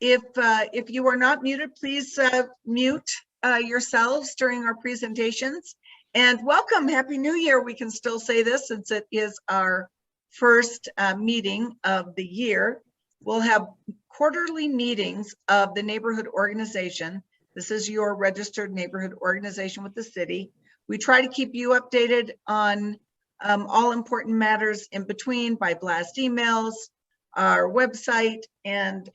If you are not muted, please mute yourselves during our presentations. And welcome, Happy New Year. We can still say this since it is our first meeting of the year. We'll have quarterly meetings of the neighborhood organization. This is your registered neighborhood organization with the city. We try to keep you updated on all important matters in between by blast emails, our website, and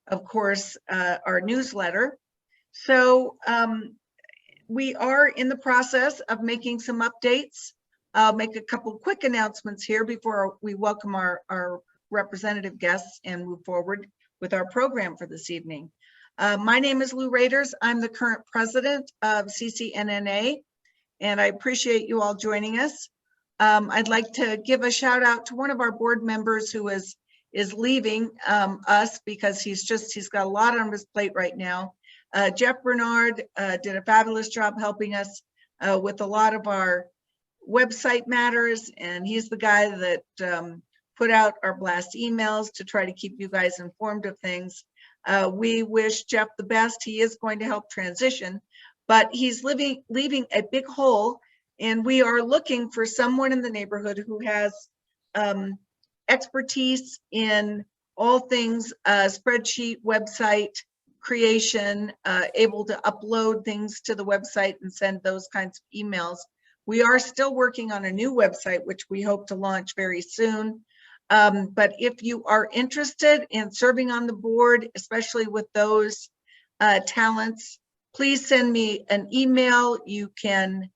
of course, our newsletter. So we are in the process of making some updates. I'll make a couple quick announcements here before we welcome our representative guests and move forward with our program for this evening. My name is Lou Raiders. I'm the current president of CCNNA, and I appreciate you all joining us. I'd like to give a shout out to one of our board members who is leaving us because he's got a lot on his plate right now. Jeff Bernard did a fabulous job helping us with a lot of our website matters, and he's the guy that put out our blast emails to try to keep you guys informed of things. We wish Jeff the best. He is going to help transition, but he's leaving a big hole, and we are looking for someone in the neighborhood who has expertise in all things spreadsheet, website creation, able to upload things to the website and send those kinds of emails. We are still working on a new website, which we hope to launch very soon. But if you are interested in serving on the board, especially with those talents, please send me an email. You can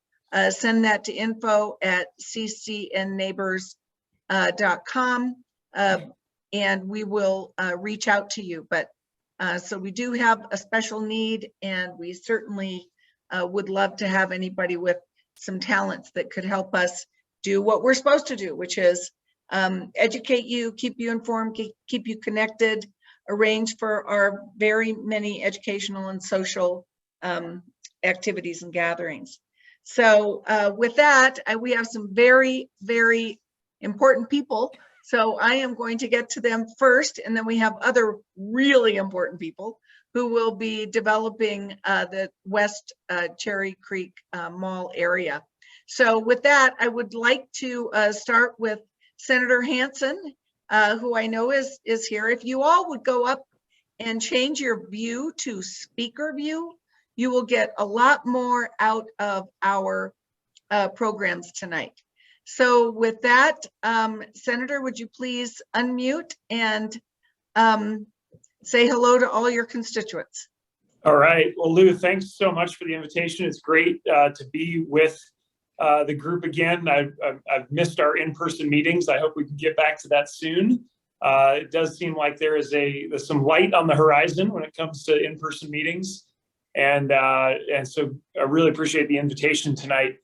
send that to info@ccnneighbors.com, and we will reach out to you. But so we do have a special need, and we certainly would love to have anybody with some talents that could help us do what we're supposed to do, which is educate you, keep you informed, keep you connected, arrange for our very many educational and social activities and gatherings. So with that, we have some very, very important people. So I am going to get to them first, and then we have other really important people who will be developing the West Cherry Creek Mall area. So with that, I would like to start with Senator Hansen, who I know is here. If you all would go up and change your view to speaker view, you will get a lot more out of our programs tonight. So with that, Senator, would you please unmute and say hello to all your constituents? All right. Well, Lou, thanks so much for the invitation. It's great to be with the group again. I've missed our in-person meetings. I hope we can get back to that soon. It does seem like there's some light on the horizon when it comes to in-person meetings. And so I really appreciate the invitation tonight.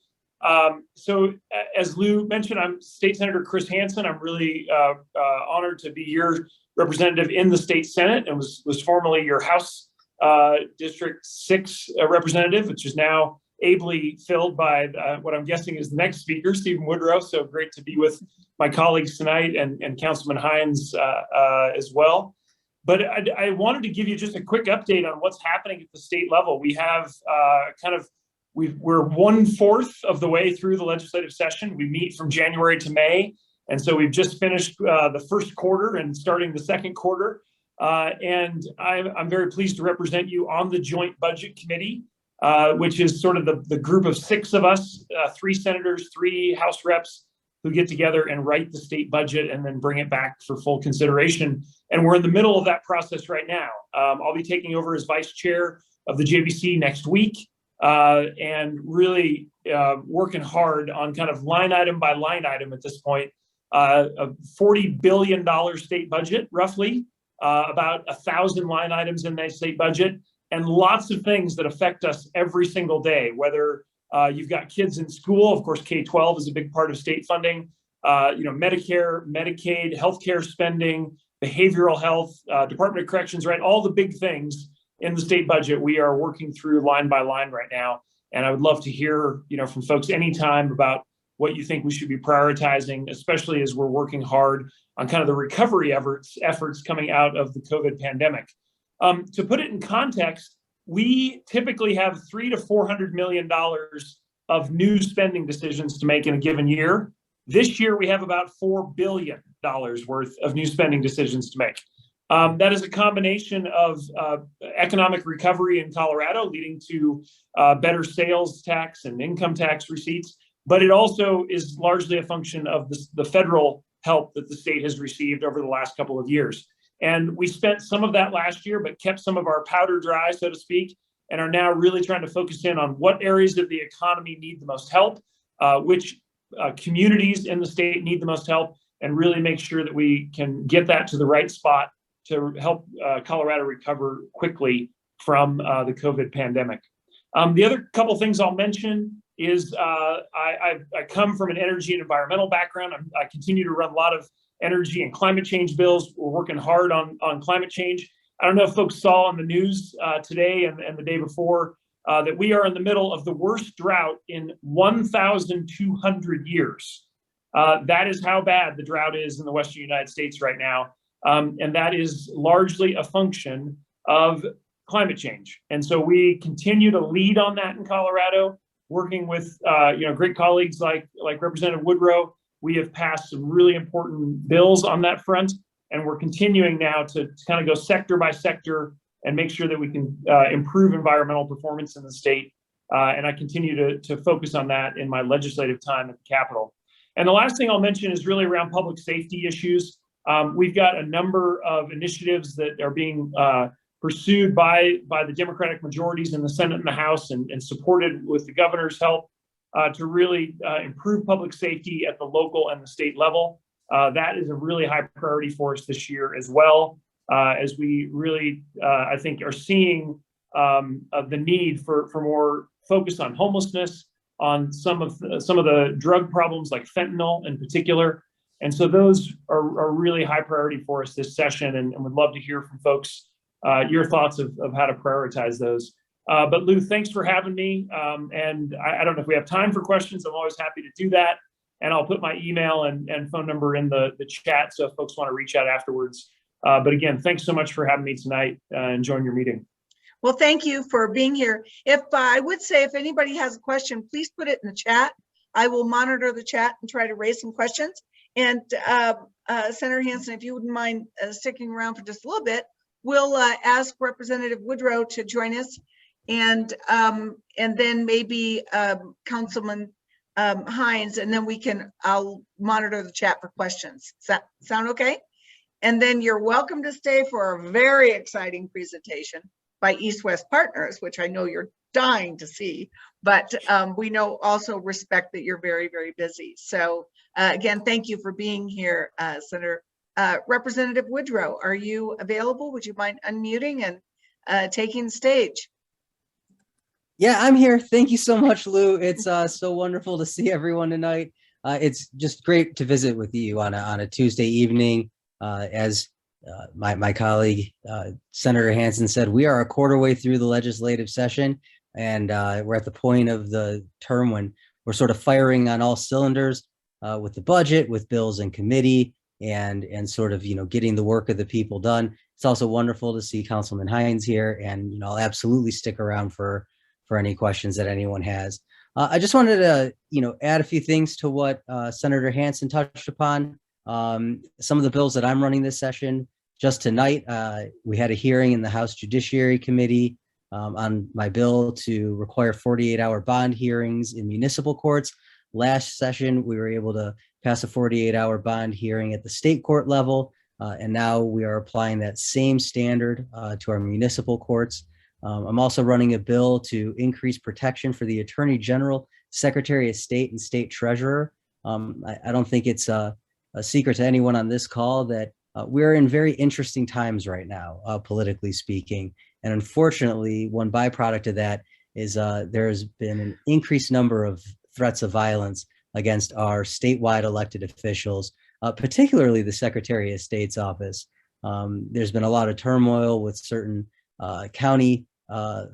So as Lou mentioned, I'm State Senator Chris Hansen. I'm really honored to be your representative in the state Senate, and was formerly your House District 6 representative, which is now ably filled by what I'm guessing is the next speaker, Stephen Woodrow. So great to be with my colleagues tonight, and Councilman Hines as well. But I wanted to give you just a quick update on what's happening at the state level. We have we're 1/4 of the way through the legislative session. We meet from January to May. And so we've just finished the first quarter and starting the second quarter. And I'm very pleased to represent you on the Joint Budget Committee, which is sort of the group of 6 of us, 3 senators, 3 House reps, who get together and write the state budget and then bring it back for full consideration. And we're in the middle of that process right now. I'll be taking over as vice chair of the JBC next week, and really working hard on kind of line item by line item at this point. A $40 billion state budget, roughly, about 1,000 line items in that state budget, and lots of things that affect us every single day, whether you've got kids in school. Of course, K-12 is a big part of state funding, Medicare, Medicaid, healthcare spending, behavioral health, Department of Corrections, right? All the big things in the state budget we are working through line by line right now. And I would love to hear, from folks anytime about what you think we should be prioritizing, especially as we're working hard on kind of the recovery efforts coming out of the COVID pandemic. To put it in context, we typically have $300 to $400 million of new spending decisions to make in a given year. This year, we have about $4 billion worth of new spending decisions to make. That is a combination of economic recovery in Colorado, leading to better sales tax and income tax receipts, but it also is largely a function of the federal help that the state has received over the last couple of years. And we spent some of that last year, but kept some of our powder dry, so to speak, and are now really trying to focus in on what areas of the economy need the most help, which communities in the state need the most help, and really make sure that we can get that to the right spot to help Colorado recover quickly from the COVID pandemic. The other couple things I'll mention is I come from an energy and environmental background. I continue to run a lot of energy and climate change bills. We're working hard on climate change. I don't know if folks saw on the news today and the day before that we are in the middle of the worst drought in 1,200 years. That is how bad the drought is in the Western United States right now. And that is largely a function of climate change. And so we continue to lead on that in Colorado, working with great colleagues like Representative Woodrow. We have passed some really important bills on that front, and we're continuing now to kind of go sector by sector and make sure that we can improve environmental performance in the state. And I continue to focus on that in my legislative time at the Capitol. And the last thing I'll mention is really around public safety issues. We've got a number of initiatives that are being pursued by the Democratic majorities in the Senate and the House, and supported with the governor's help to really improve public safety at the local and the state level. That is a really high priority for us this year as well, as we really, I think, are seeing the need for more focus on homelessness, on some of the drug problems like fentanyl in particular. And so those are really high priority for us this session, and would love to hear from folks your thoughts of how to prioritize those. But Lou, thanks for having me. And I don't know if we have time for questions. I'm always happy to do that. And I'll put my email and phone number in the chat, so if folks want to reach out afterwards. But again, thanks so much for having me tonight and join your meeting. Well, thank you for being here. If I would say, if anybody has a question, please put it in the chat. I will monitor the chat and try to raise some questions. And Senator Hansen, if you wouldn't mind sticking around for just a little bit, we'll ask Representative Woodrow to join us, and then maybe Councilman Hines, and then I'll monitor the chat for questions. Does that sound okay? And then you're welcome to stay for a very exciting presentation by East West Partners, which I know you're dying to see, but we know also respect that you're very, very busy. So again, thank you for being here, Senator. Representative Woodrow, are you available? Would you mind unmuting and taking the stage? Yeah, I'm here. Thank you so much, Lou. It's so wonderful to see everyone tonight. It's just great to visit with you on a Tuesday evening. As my colleague, Senator Hansen said, we are a quarter way through the legislative session, and we're at the point of the term when we're sort of firing on all cylinders with the budget, with bills in committee, and sort of, getting the work of the people done. It's also wonderful to see Councilman Hines here, and, I'll absolutely stick around for any questions that anyone has. I just wanted to, add a few things to what Senator Hansen touched upon. Some of the bills that I'm running this session. Just tonight, we had a hearing in the House Judiciary Committee on my bill to require 48-hour bond hearings in municipal courts. Last session, we were able to pass a 48-hour bond hearing at the state court level, and now we are applying that same standard to our municipal courts. I'm also running a bill to increase protection for the Attorney General, Secretary of State, and State Treasurer. I don't think it's a secret to anyone on this call that we're in very interesting times right now, politically speaking. And unfortunately, one byproduct of that is there's been an increased number of threats of violence against our statewide elected officials, particularly the Secretary of State's office. There's been a lot of turmoil with certain county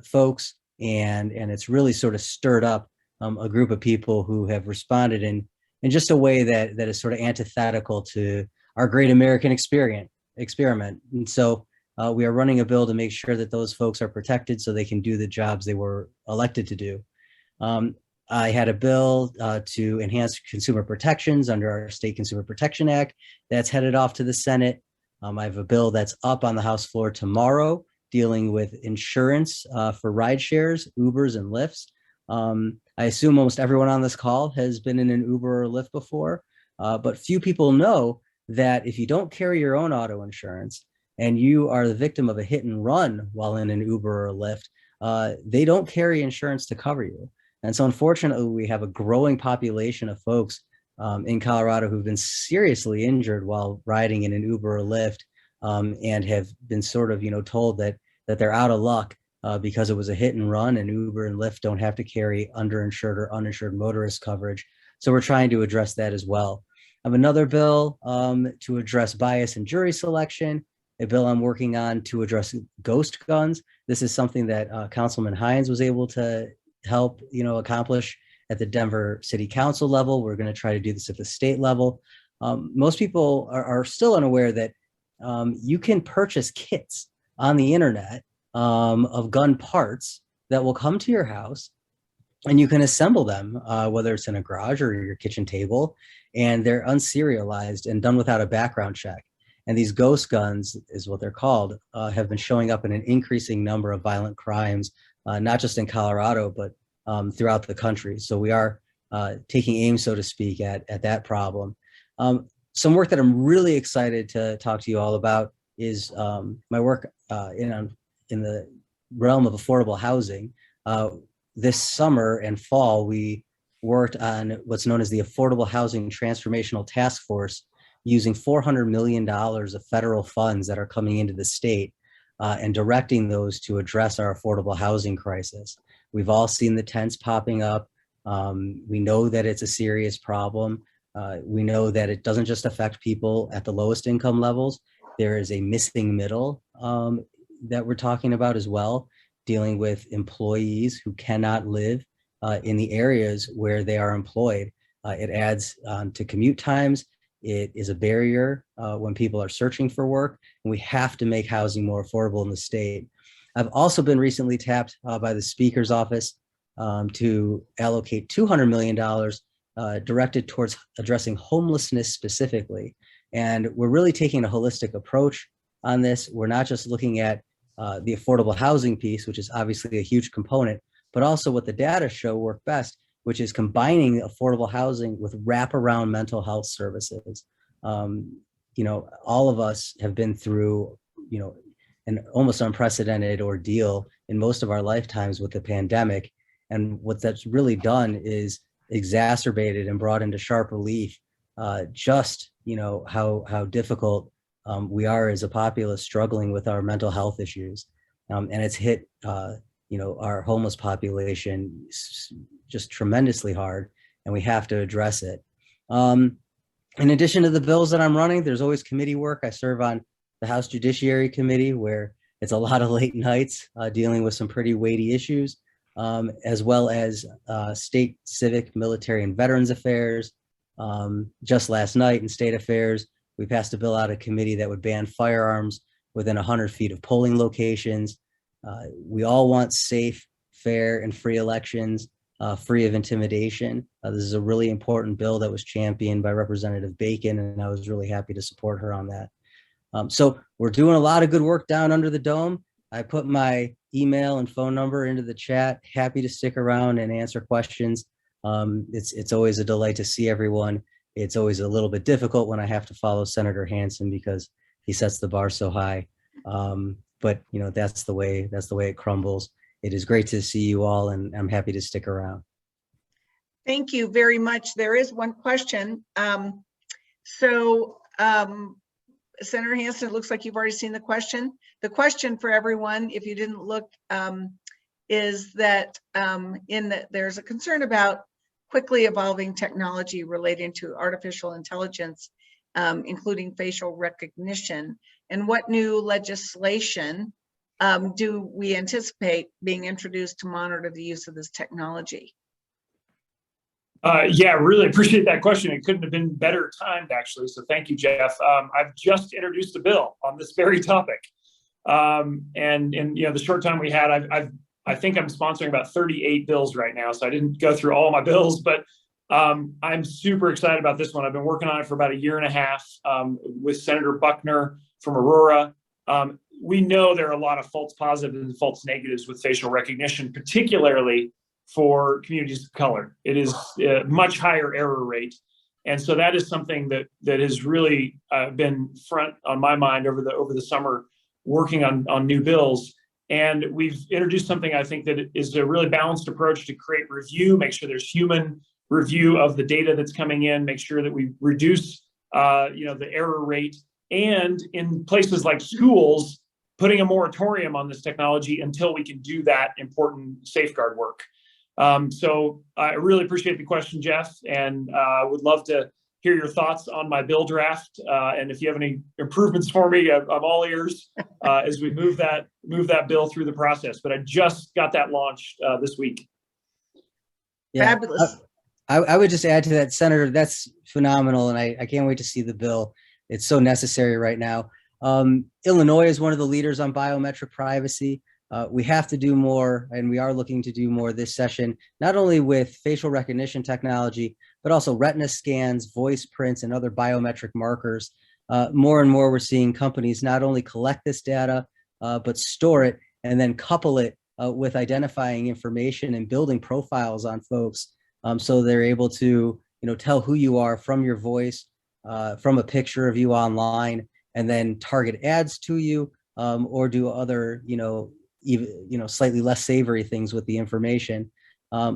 folks, and it's really sort of stirred up a group of people who have responded in just a way that is sort of antithetical to our great American experiment. And so we are running a bill to make sure that those folks are protected so they can do the jobs they were elected to do. I had a bill to enhance consumer protections under our State Consumer Protection Act that's headed off to the Senate. I have a bill that's up on the House floor tomorrow dealing with insurance for ride shares, Ubers and Lyfts. I assume almost everyone on this call has been in an Uber or Lyft before, but few people know that if you don't carry your own auto insurance and you are the victim of a hit and run while in an Uber or Lyft, they don't carry insurance to cover you. And so unfortunately, we have a growing population of folks in Colorado who've been seriously injured while riding in an Uber or Lyft, and have been sort of, told that they're out of luck because it was a hit and run, and Uber and Lyft don't have to carry underinsured or uninsured motorist coverage. So we're trying to address that as well. I have another bill to address bias in jury selection, a bill I'm working on to address ghost guns. This is something that Councilman Hines was able to help, accomplish at the Denver City Council level. We're going to try to do this at the state level. Most people are still unaware that you can purchase kits on the internet of gun parts that will come to your house, and you can assemble them, whether it's in a garage or your kitchen table, and they're unserialized and done without a background check. And these ghost guns, is what they're called, have been showing up in an increasing number of violent crimes, not just in Colorado, but throughout the country. So we are taking aim, so to speak, at that problem. Some work that I'm really excited to talk to you all about is my work in the realm of affordable housing. This summer and fall, we worked on what's known as the Affordable Housing Transformational Task Force, using $400 million of federal funds that are coming into the state and directing those to address our affordable housing crisis. We've all seen the tents popping up. We know that it's a serious problem. We know that it doesn't just affect people at the lowest income levels. There is a missing middle that we're talking about as well, dealing with employees who cannot live in the areas where they are employed. It adds to commute times. It is a barrier when people are searching for work, and we have to make housing more affordable in the state. I've also been recently tapped by the Speaker's office to allocate $200 million directed towards addressing homelessness specifically. And we're really taking a holistic approach on this. We're not just looking at the affordable housing piece, which is obviously a huge component, but also what the data show work best, which is combining affordable housing with wraparound mental health services. All of us have been through, an almost unprecedented ordeal in most of our lifetimes with the pandemic. And what that's really done is exacerbated and brought into sharp relief just, how difficult we are as a populace struggling with our mental health issues. And it's hit, our homeless population just tremendously hard, and we have to address it. In addition to the bills that I'm running, there's always committee work. I serve on the House Judiciary Committee, where it's a lot of late nights dealing with some pretty weighty issues, as well as state, civic, military, and veterans affairs. Just last night in state affairs, we passed a bill out of committee that would ban firearms within 100 feet of polling locations. We all want safe, fair, and free elections, free of intimidation. This is a really important bill that was championed by Representative Bacon, and I was really happy to support her on that. So we're doing a lot of good work down under the dome. I put my email and phone number into the chat. Happy to stick around and answer questions. It's always a delight to see everyone. It's always a little bit difficult when I have to follow Senator Hansen because he sets the bar so high. But that's the way it crumbles. It is great to see you all, and I'm happy to stick around. Thank you very much. There is one question. Senator Hansen, it looks like you've already seen the question. The question for everyone, if you didn't look, is that there's a concern about quickly evolving technology relating to artificial intelligence, including facial recognition, and what new legislation do we anticipate being introduced to monitor the use of this technology? Yeah, really appreciate that question. It couldn't have been better timed, actually. So thank you, Jeff. I've just introduced a bill on this very topic. And the short time we had, I think I'm sponsoring about 38 bills right now. So I didn't go through all my bills, but I'm super excited about this one. I've been working on it for about a year and a half with Senator Buckner from Aurora. We know there are a lot of false positives and false negatives with facial recognition, particularly for communities of color. It is a much higher error rate. And so that is something that has really been front on my mind over the summer, working on new bills. And we've introduced something I think that is a really balanced approach to create review, make sure there's human review of the data that's coming in, make sure that we reduce the error rate, and in places like schools, putting a moratorium on this technology until we can do that important safeguard work. So I really appreciate the question, Jeff, and would love to hear your thoughts on my bill draft. And if you have any improvements for me, I'm all ears as we move that bill through the process. But I just got that launched this week. Yeah, Fabulous. I would just add to that, Senator, that's phenomenal. And I can't wait to see the bill. It's so necessary right now. Illinois is one of the leaders on biometric privacy. We have to do more, and we are looking to do more this session, not only with facial recognition technology, but also retina scans, voice prints, and other biometric markers. More and more, we're seeing companies not only collect this data, but store it and then couple it with identifying information and building profiles on folks, so they're able to, tell who you are from your voice, from a picture of you online, and then target ads to you, or do other, even slightly less savory things with the information.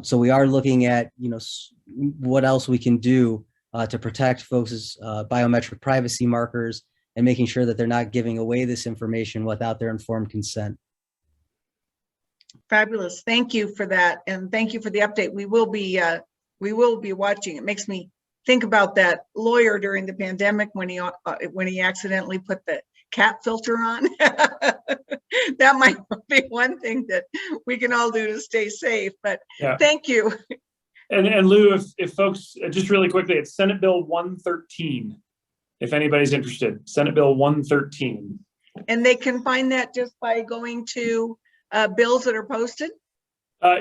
So we are looking at what else we can do to protect folks' biometric privacy markers and making sure that they're not giving away this information without their informed consent. Fabulous. Thank you for that, and thank you for the update. We will be watching. It makes me think about that lawyer during the pandemic when he accidentally put the cat filter on. That might be one thing that we can all do to stay safe. But yeah. Thank you. And Lou, if folks, just really quickly, it's Senate Bill 113. If anybody's interested, Senate Bill 113. And they can find that just by going to bills that are posted.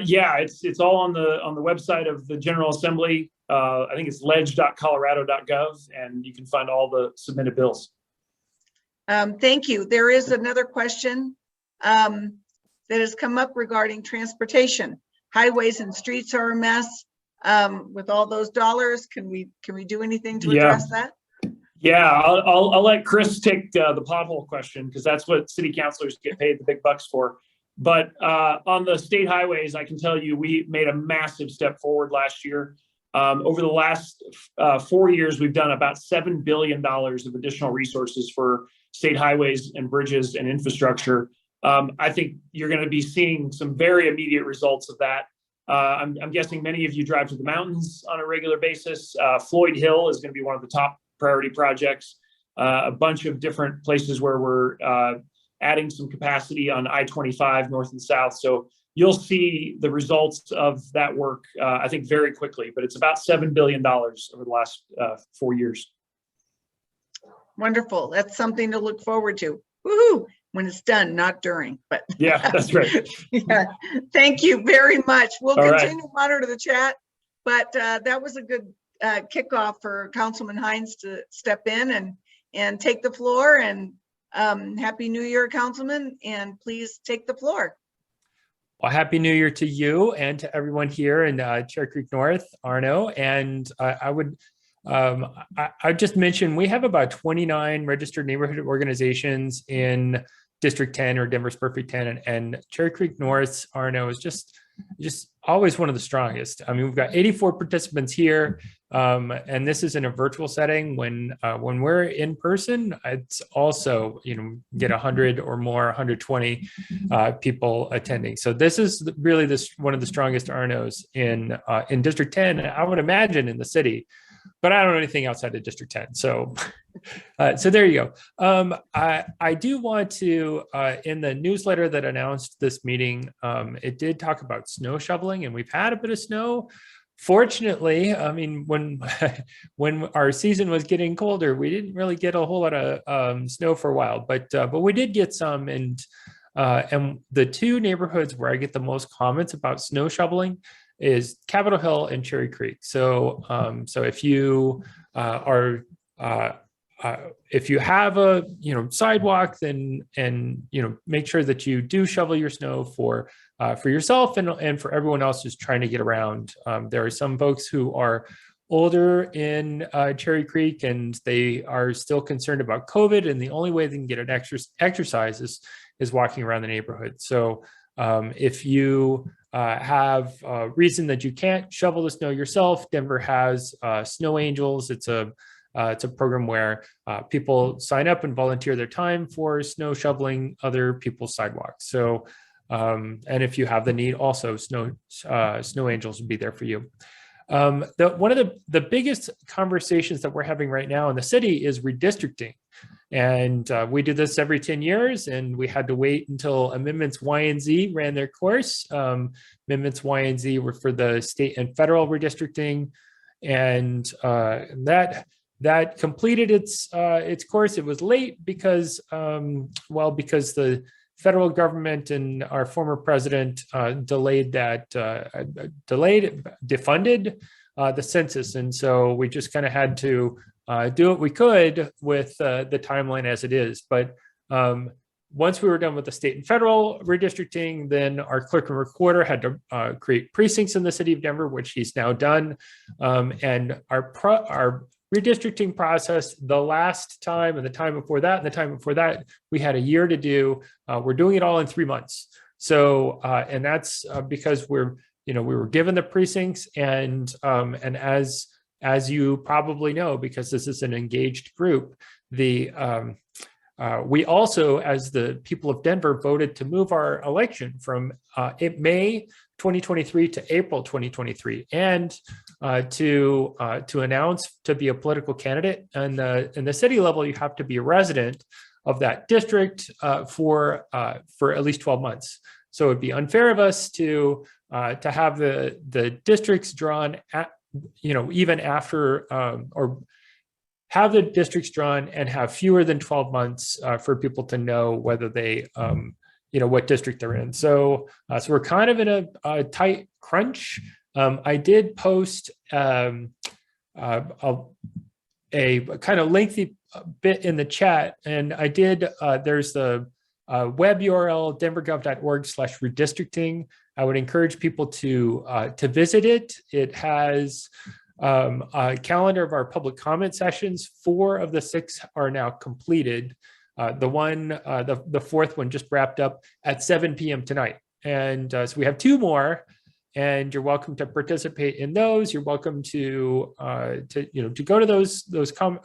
Yeah, it's all on the website of the General Assembly. I think it's ledge.colorado.gov, and you can find all the submitted bills. Thank you. There is another question that has come up regarding transportation. Highways and streets are a mess. With all those dollars, can we do anything to address that? Yeah, I'll let Chris take the pothole question, because that's what city councilors get paid the big bucks for. But on the state highways, I can tell you we made a massive step forward last year. Over the last 4 years, we've done about $7 billion of additional resources for state highways and bridges and infrastructure. I think you're going to be seeing some very immediate results of that. I'm guessing many of you drive to the mountains on a regular basis. Floyd Hill is going to be one of the top priority projects. A bunch of different places where we're adding some capacity on I-25 north and south. So you'll see the results of that work, I think, very quickly. But it's about $7 billion over the last 4 years. Wonderful. That's something to look forward to. Woohoo! When it's done, not during. But yeah, that's right. Yeah. Thank you very much. We'll continue to monitor the chat, but that was a good kickoff for Councilman Hines to step in and take the floor. And Happy New Year, Councilman, and please take the floor. Well, Happy New Year to you and to everyone here in Cherry Creek North, Arno. And I just mentioned we have about 29 registered neighborhood organizations in District 10 or Denver's Perfect 10, and Cherry Creek North, Arno, is just always one of the strongest. I mean, we've got 84 participants here, and this is in a virtual setting. When we're in person, it's also, get 100 or more, 120 people attending. So this is really one of the strongest Arnos in District 10, I would imagine, in the city. But I don't know anything outside of District 10. So, so there you go. I do want to, in the newsletter that announced this meeting, it did talk about snow shoveling, and we've had a bit of snow, Fortunately, I mean, when when our season was getting colder, we didn't really get a whole lot of snow for a while, but we did get some. And the two neighborhoods where I get the most comments about snow shoveling is Capitol Hill and Cherry Creek. So so if you are if you have a sidewalk, then make sure that you do shovel your snow for yourself and for everyone else who's trying to get around. There are some folks who are older in Cherry Creek and they are still concerned about COVID, and the only way they can get an exercise is walking around the neighborhood. So if you have a reason that you can't shovel the snow yourself, Denver has Snow Angels. It's a program where people sign up and volunteer their time for snow shoveling other people's sidewalks. So, and if you have the need, also Snow Angels will be there for you. One of the biggest conversations that we're having right now in the city is redistricting. And we do this every 10 years, and we had to wait until Amendments Y and Z ran their course. Amendments Y and Z were for the state and federal redistricting, and that completed its course. It was late because, because the federal government and our former president defunded the census, and so we just kind of had to do what we could with the timeline as it is. But once we were done with the state and federal redistricting, then our clerk and recorder had to create precincts in the city of Denver, which he's now done, and our redistricting process, the last time and the time before that and the time before that, we had a year to do. We're doing it all in 3 months. So, and that's because we were given the precincts, and as you probably know, because this is an engaged group, we also, as the people of Denver, voted to move our election from May 2023 to April 2023, and to announce to be a political candidate. And in the city level, you have to be a resident of that district for at least 12 months. So it'd be unfair of us to have the districts drawn at, even after or have the districts drawn and have fewer than 12 months for people to know whether they, what district they're in. So, so we're kind of in a tight crunch. I did post a kind of lengthy bit in the chat, and I did, there's the web URL, denvergov.org/redistricting. I would encourage people to visit it. It has a calendar of our public comment sessions. 4 of the 6 are now completed. The fourth one just wrapped up at 7 p.m. tonight. And so we have 2 more, and you're welcome to participate in those. You're welcome to go to those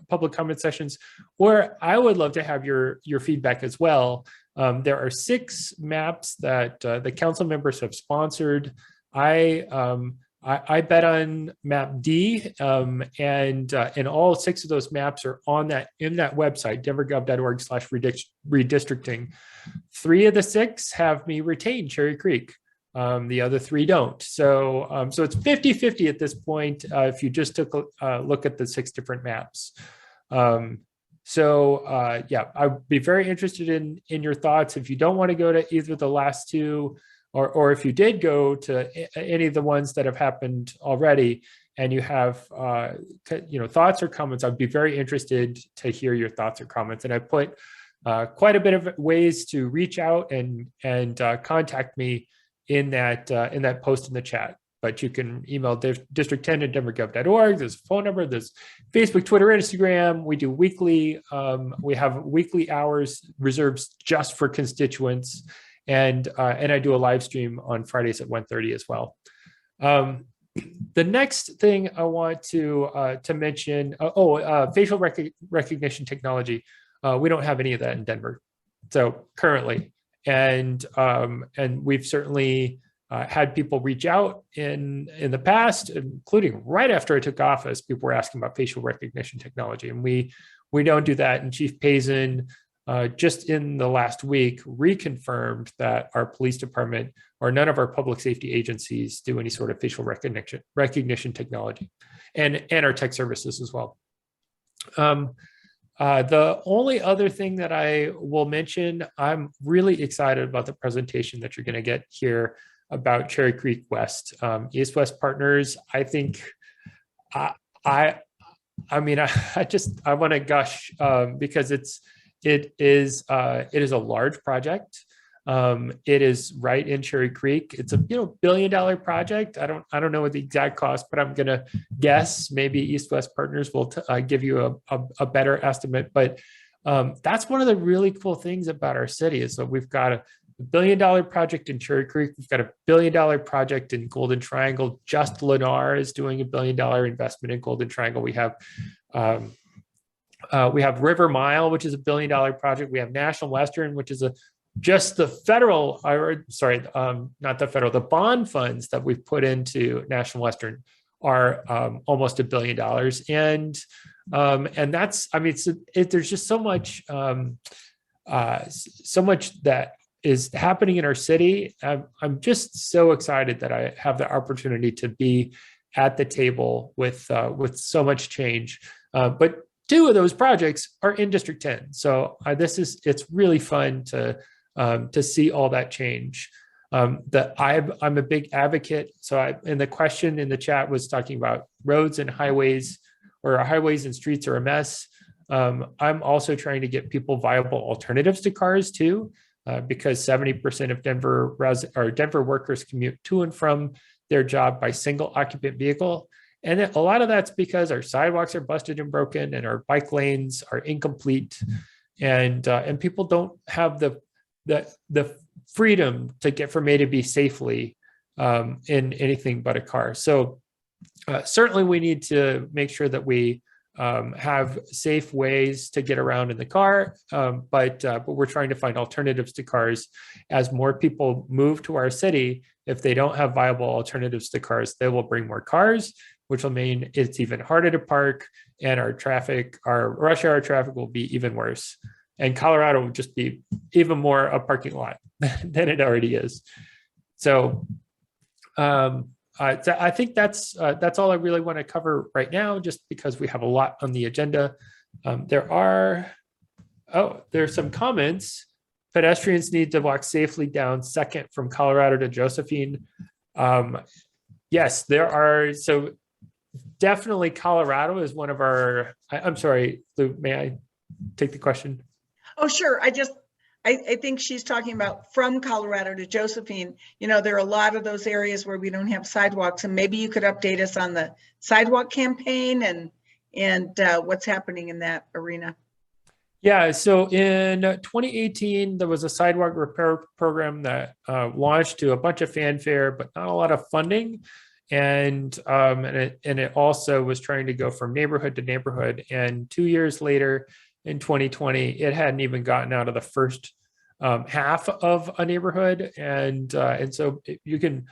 public comment sessions, or I would love to have your feedback as well. There are 6 maps that the council members have sponsored. I bet on map D, and all 6 of those maps are in that website, denvergov.org/redistricting. 3 of the 6 have me retain Cherry Creek. The other 3 don't. So so it's 50-50 at this point if you just took a look at the 6 different maps. Yeah, I'd be very interested in your thoughts. If you don't want to go to either the last 2, or if you did go to any of the ones that have happened already, and you have thoughts or comments, I'd be very interested to hear your thoughts or comments. And I put quite a bit of ways to reach out and contact me in that post in the chat. But you can email district10@denvergov.org. There's a phone number. There's Facebook, Twitter, Instagram. We do weekly. We have weekly hours reserved just for constituents, and I do a live stream on Fridays at 1:30 as well. The next thing I want to mention, facial recognition technology. We don't have any of that in Denver, so currently, and we've certainly had people reach out in the past, including right after I took office. People were asking about facial recognition technology, and we don't do that. And Chief Pazin just in the last week reconfirmed that our police department or none of our public safety agencies do any sort of facial recognition technology, and our tech services as well. The only other thing that I will mention, I'm really excited about the presentation that you're going to get here about Cherry Creek West. East-West Partners, I think, I mean, I want to gush because it is a large project. It is right in Cherry Creek. It's a $1 billion project. I don't know what the exact cost, but I'm gonna guess maybe East-West Partners will give you a better estimate. But that's one of the really cool things about our city is that we've got a $1 billion project in Cherry Creek. We've got a $1 billion project in Golden Triangle. Just Lennar is doing $1 billion investment in Golden Triangle. We have River Mile, which is $1 billion project. We have National Western, which is just the federal, or sorry, not the federal, the bond funds that we've put into National Western are almost $1 billion. And that's, I mean, there's just so much that is happening in our city. I'm just so excited that I have the opportunity to be at the table with so much change. But 2 of those projects are in District 10. So it's really fun to see all that change. I'm a big advocate. So and the question in the chat was talking about roads and highways, or highways and streets are a mess. I'm also trying to get people viable alternatives to cars too, because 70% of Denver workers commute to and from their job by single occupant vehicle. And a lot of that's because our sidewalks are busted and broken, and our bike lanes are incomplete, and people don't have the freedom to get from A to B safely in anything but a car. So certainly we need to make sure that we have safe ways to get around in the car, but we're trying to find alternatives to cars. As more people move to our city, if they don't have viable alternatives to cars, they will bring more cars, which will mean it's even harder to park, and our rush hour traffic will be even worse. And Colorado will just be even more a parking lot than it already is. So I think that's all I really want to cover right now, just because we have a lot on the agenda. There's some comments. Pedestrians need to walk safely down 2nd from Colorado to Josephine. Yes, there are. So definitely Colorado is one of our, I'm sorry, Lou, may I take the question? Oh, sure. I think she's talking about from Colorado to Josephine. There are a lot of those areas where we don't have sidewalks, and maybe you could update us on the sidewalk campaign and what's happening in that arena. Yeah, so in 2018, there was a sidewalk repair program that launched to a bunch of fanfare, but not a lot of funding. And it also was trying to go from neighborhood to neighborhood. And 2 years later, in 2020, it hadn't even gotten out of the first half of a neighborhood. And so you can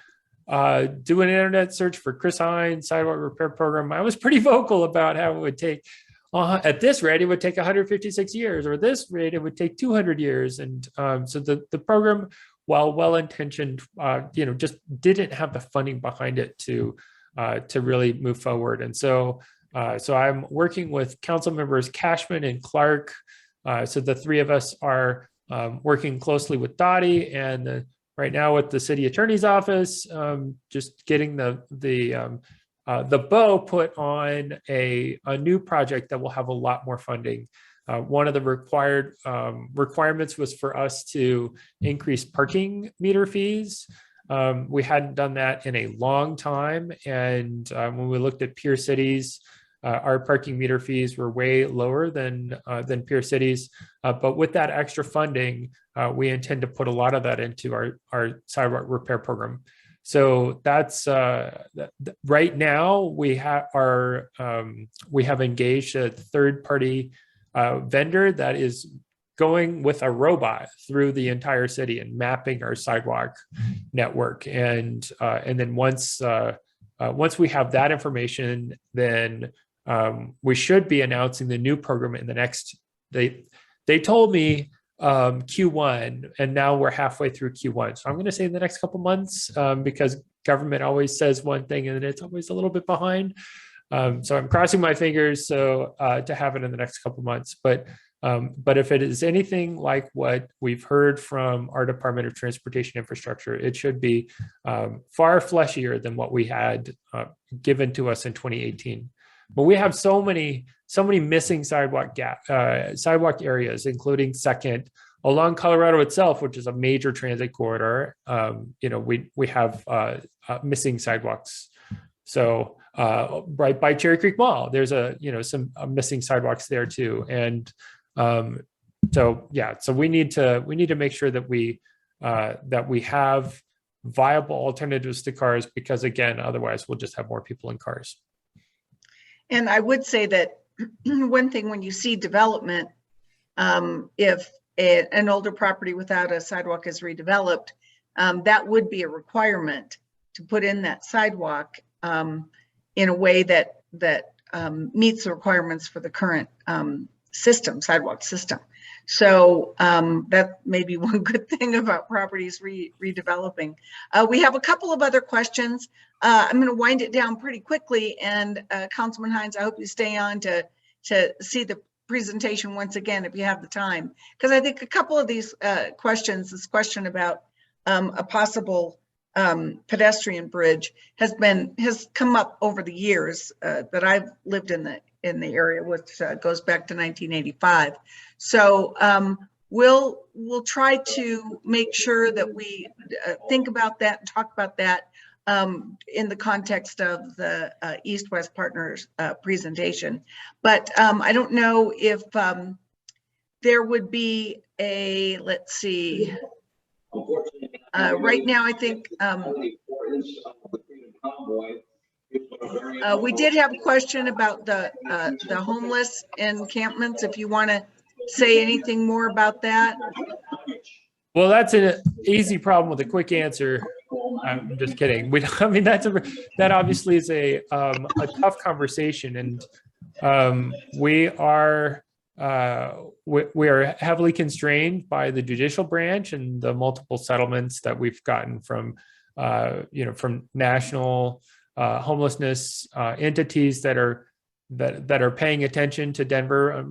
do an internet search for Chris Hines sidewalk repair program. I was pretty vocal about how it would take, at this rate, it would take 156 years, or at this rate, it would take 200 years. And so the program, while well-intentioned, just didn't have the funding behind it to really move forward. And so I'm working with council members Cashman and Clark. So the 3 of us are working closely with Dottie and right now with the city attorney's office, just getting the bow put on a new project that will have a lot more funding. One of the requirements was for us to increase parking meter fees. We hadn't done that in a long time. And when we looked at peer cities, our parking meter fees were way lower than peer cities. But with that extra funding, we intend to put a lot of that into our sidewalk repair program. So that's right now we have engaged a third-party vendor that is going with a robot through the entire city and mapping our sidewalk network. And then once we have that information, then we should be announcing the new program in the next. they told me Q1, and now we're halfway through Q1. So I'm going to say in the next couple months, because government always says one thing and then it's always a little bit behind. So I'm crossing my fingers to have it in the next couple months. But if it is anything like what we've heard from our Department of Transportation Infrastructure, it should be far fleshier than what we had given to us in 2018. But we have so many missing sidewalk areas, including Second, along Colorado itself, which is a major transit corridor. We have missing sidewalks. So right by Cherry Creek Mall, there's some missing sidewalks there too. And so we need to make sure that we have viable alternatives to cars, because again, otherwise we'll just have more people in cars. And I would say that one thing, when you see development, if an older property without a sidewalk is redeveloped, that would be a requirement to put in that sidewalk in a way that meets the requirements for the current sidewalk system. So that may be one good thing about properties redeveloping. We have a couple of other questions. I'm going to wind it down pretty quickly, and Councilman Hines, I hope you stay on to see the presentation once again if you have the time, because I think a couple of these questions, this question about a possible pedestrian bridge has come up over the years that I've lived in the area, which goes back to 1985. So we'll try to make sure that we think about that and talk about that in the context of the East-West Partners presentation. But I don't know if there would be a, let's see, right now I think we did have a question about the homeless encampments, if you want to say anything more about that. Well, that's an easy problem with a quick answer. I'm just kidding. That obviously is a tough conversation, and we are heavily constrained by the judicial branch and the multiple settlements that we've gotten from national homelessness entities that are paying attention to Denver.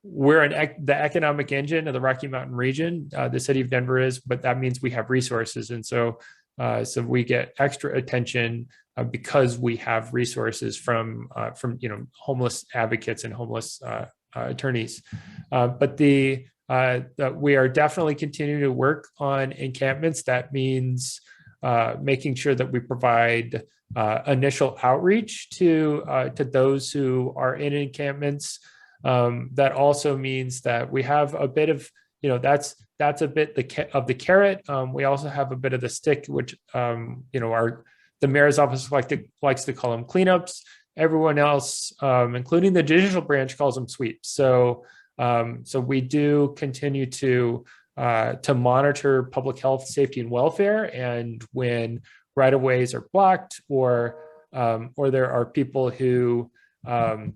We're the economic engine of the Rocky Mountain region. The city of Denver is, but that means we have resources, and so we get extra attention because we have resources from homeless advocates and homeless attorneys. But we are definitely continuing to work on encampments. That means making sure that we provide initial outreach to those who are in encampments. That also means that we have a bit of, that's a bit of the carrot. We also have a bit of the stick, which the mayor's office likes to call them cleanups. Everyone else, including the judicial branch, calls them sweeps. So we do continue to monitor public health, safety, and welfare. And when right-of-ways are blocked, or there are people who are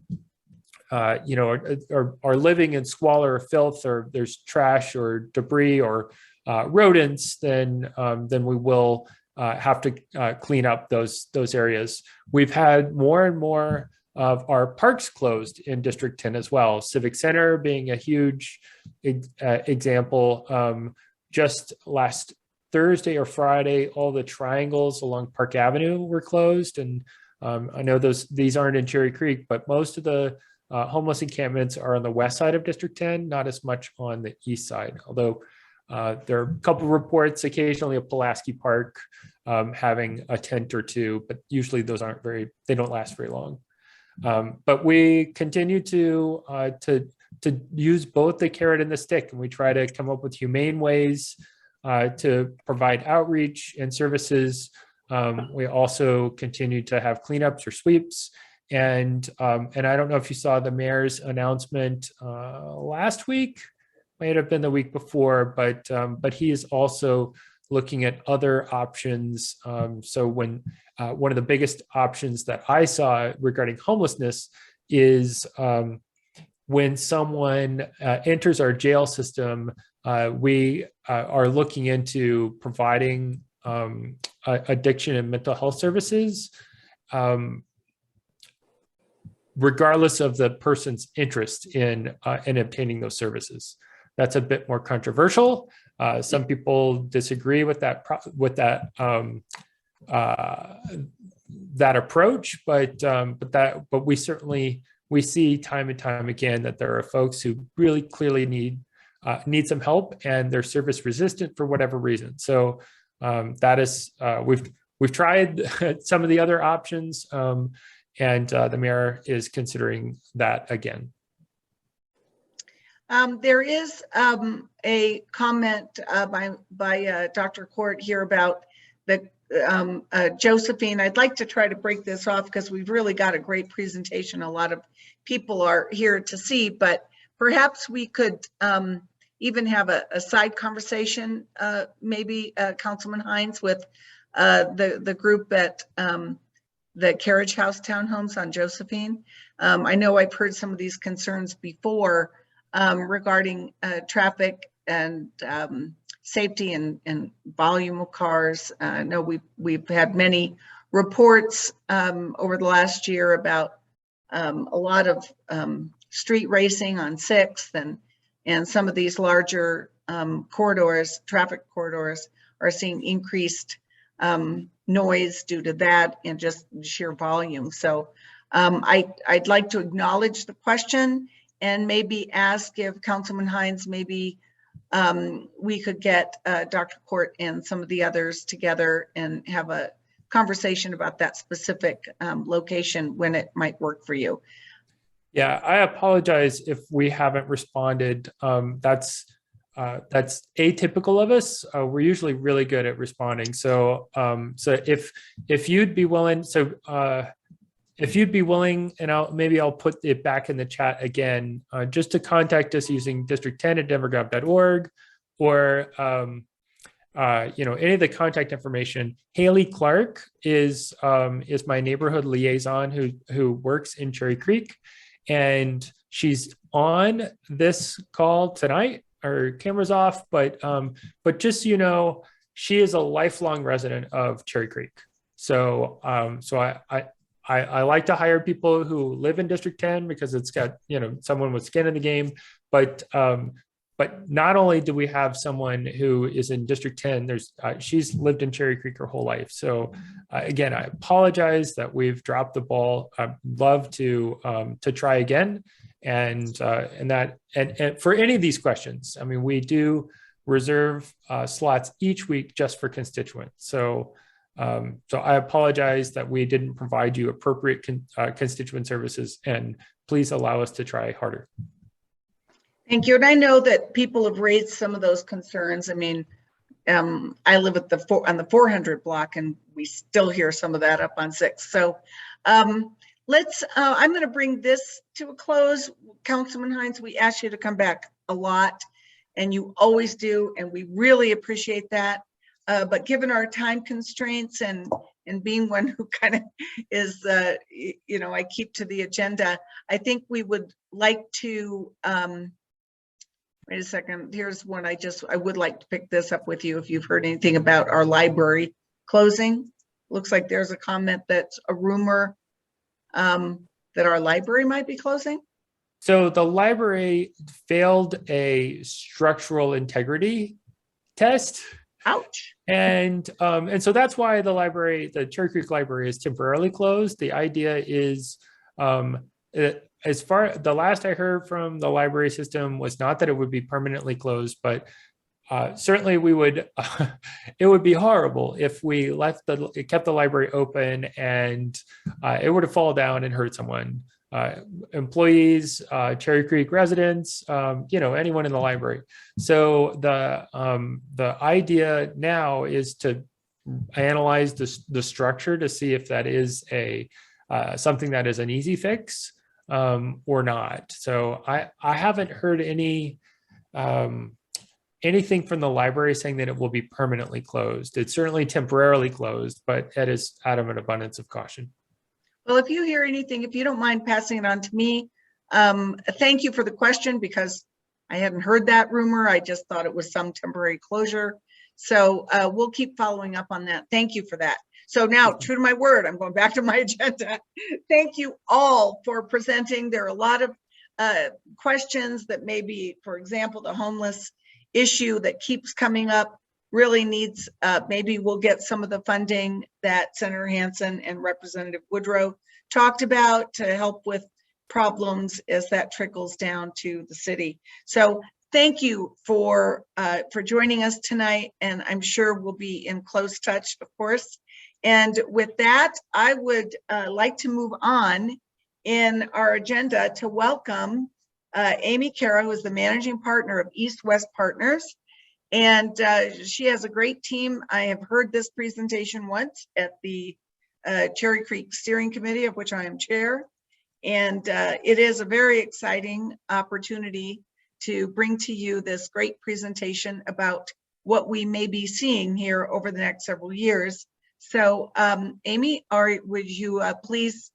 living in squalor or filth, or there's trash or debris or rodents, then we will have to clean up those areas. We've had more and more of our parks closed in District 10 as well. Civic Center being a huge example. Just last Thursday or Friday, all the triangles along Park Avenue were closed. And I know these aren't in Cherry Creek, but most of the homeless encampments are on the west side of District 10, not as much on the east side. Although there are a couple of reports occasionally of Pulaski Park having a tent or two, but usually those they don't last very long. But we continue to use both the carrot and the stick, and we try to come up with humane ways to provide outreach and services. We also continue to have cleanups or sweeps. And I don't know if you saw the mayor's announcement last week, might have been the week before, but he is also looking at other options. So when one of the biggest options that I saw regarding homelessness is when someone enters our jail system, we are looking into providing addiction and mental health services, regardless of the person's interest in obtaining those services. That's a bit more controversial. Some people disagree with that that approach, but we see time and time again that there are folks who really clearly need some help, and they're service resistant for whatever reason. So that is we've tried some of the other options, and the mayor is considering that again. There is a comment by Dr. Court here about the Josephine. I'd like to try to break this off because we've really got a great presentation. A lot of people are here to see, but perhaps we could even have a side conversation, maybe Councilman Hines, with the group at the Carriage House Townhomes on Josephine. I know I've heard some of these concerns before regarding traffic and safety and volume of cars. I know we've had many reports over the last year about a lot of street racing on 6th, and some of these larger corridors, traffic corridors, are seeing increased noise due to that and just sheer volume. So I'd like to acknowledge the question and maybe ask if Councilman Hines, maybe we could get Dr. Court and some of the others together and have a conversation about that specific location when it might work for you. Yeah, I apologize if we haven't responded. That's atypical of us. We're usually really good at responding. So if you'd be willing, and I'll put it back in the chat again, just to contact us using district10@denvergov.org, or any of the contact information. Haley Clark is my neighborhood liaison who works in Cherry Creek, and she's on this call tonight. Her camera's off, but just so you know, she is a lifelong resident of Cherry Creek. So I like to hire people who live in District 10 because it's got, someone with skin in the game. But not only do we have someone who is in District 10, she's lived in Cherry Creek her whole life. So again, I apologize that we've dropped the ball. I'd love to try again. And for any of these questions, I mean, we do reserve slots each week just for constituents. So I apologize that we didn't provide you appropriate constituent services, and please allow us to try harder. Thank you. And I know that people have raised some of those concerns. I mean, I live at on the 400 block, and we still hear some of that up on 6. So I'm going to bring this to a close. Councilman Hines, we asked you to come back a lot, and you always do, and we really appreciate that. But given our time constraints and being one who kind of is, I keep to the agenda, I think we would like to, wait a second, here's one I would like to pick this up with you if you've heard anything about our library closing. Looks like there's a comment that's a rumor that our library might be closing. So the library failed a structural integrity test. Ouch. And so that's why the Cherry Creek Library is temporarily closed. The idea is, the last I heard from the library system was not that it would be permanently closed, but certainly it would be horrible if we kept the library open and it would have fallen down and hurt someone. Employees, Cherry Creek residents, anyone in the library. So the idea now is to analyze the structure to see if that is something that is an easy fix or not. So I haven't heard anything from the library saying that it will be permanently closed. It's certainly temporarily closed, but that is out of an abundance of caution. Well, if you hear anything, if you don't mind passing it on to me, Thank you for the question, because I hadn't heard that rumor. I just thought it was some temporary closure. So we'll keep following up on that. Thank you for that. So now, true to my word, I'm going back to my agenda. Thank you all for presenting. There are a lot of questions that maybe, for example, the homeless issue that keeps coming up really needs, maybe we'll get some of the funding that Senator Hansen and Representative Woodrow talked about to help with problems as that trickles down to the city. So thank you for joining us tonight, and I'm sure we'll be in close touch, of course. And with that, I would like to move on in our agenda to welcome Amy Cara, who is the managing partner of East West Partners. And she has a great team. I have heard this presentation once at the Cherry Creek Steering Committee, of which I am chair. And it is a very exciting opportunity to bring to you this great presentation about what we may be seeing here over the next several years. So Amy, would you please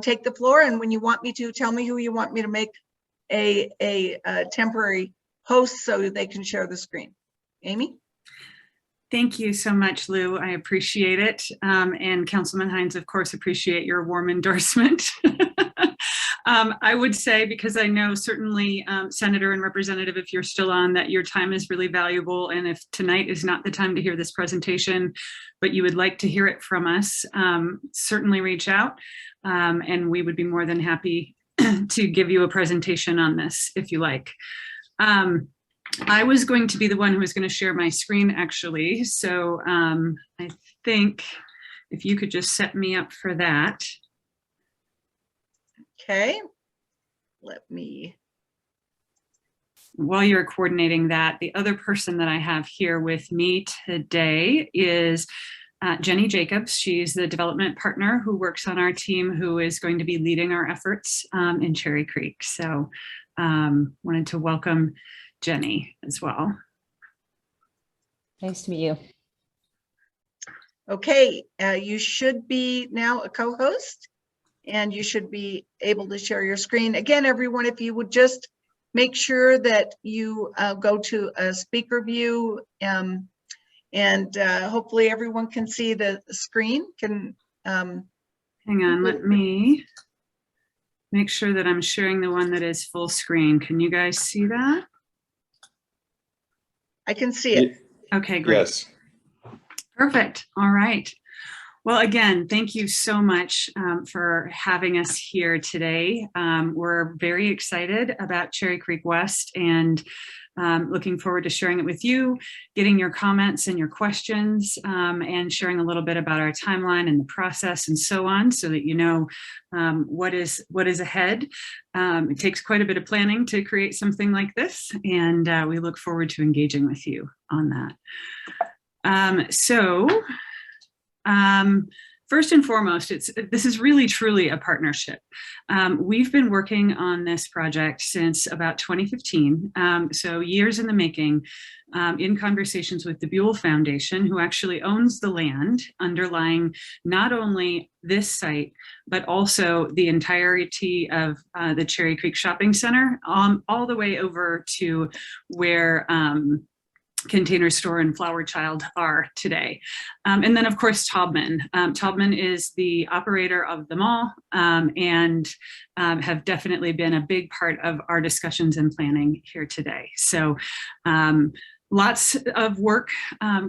take the floor, and when you want me to, tell me who you want me to make a temporary host so they can share the screen. Amy? Thank you so much, Lou. I appreciate it. And Councilman Hines, of course, appreciate your warm endorsement. I would say, because I know certainly Senator and Representative, if you're still on, that your time is really valuable. And if tonight is not the time to hear this presentation, but you would like to hear it from us, certainly reach out. And we would be more than happy to give you a presentation on this if you like. I was going to be the one who was going to share my screen, actually. So I think if you could just set me up for that. Okay, let me. While you're coordinating that, the other person that I have here with me today is Jenny Jacobs. She's the development partner who works on our team, who is going to be leading our efforts in Cherry Creek. So wanted to welcome Jenny as well. Nice to meet you. Okay, you should be now a co-host, and you should be able to share your screen. Again, everyone, if you would just make sure that you go to a speaker view, and hopefully everyone can see the screen. Hang on, let me make sure that I'm sharing the one that is full screen. Can you guys see that? I can see it. Okay, great. Yes. Perfect. All right. Well, again, thank you so much for having us here today. We're very excited about Cherry Creek West, and looking forward to sharing it with you, getting your comments and your questions, and sharing a little bit about our timeline and the process and so on, so that you know what is ahead. It takes quite a bit of planning to create something like this, and we look forward to engaging with you on that. First and foremost, this is really truly a partnership. We've been working on this project since about 2015, so years in the making, in conversations with the Buell Foundation, who actually owns the land underlying not only this site, but also the entirety of the Cherry Creek Shopping Center, all the way over to where Container Store and Flower Child are today. And then of course, Taubman. Taubman is the operator of the mall, and have definitely been a big part of our discussions and planning here today. So lots of work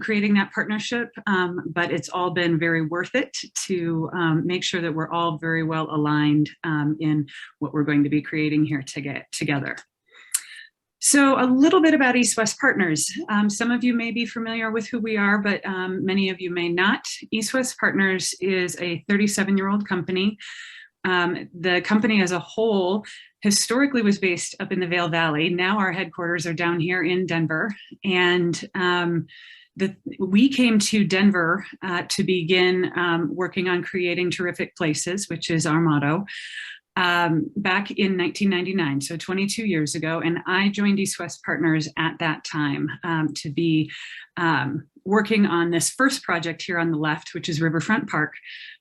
creating that partnership, but it's all been very worth it to make sure that we're all very well aligned in what we're going to be creating here together. So a little bit about East West Partners. Some of you may be familiar with who we are, but many of you may not. East West Partners is a 37-year-old company. The company as a whole historically was based up in the Vail Valley. Now our headquarters are down here in Denver. And we came to Denver to begin working on creating terrific places, which is our motto. back in 1999, so 22 years ago. And I joined East West Partners at that time to be working on this first project here on the left, which is Riverfront Park.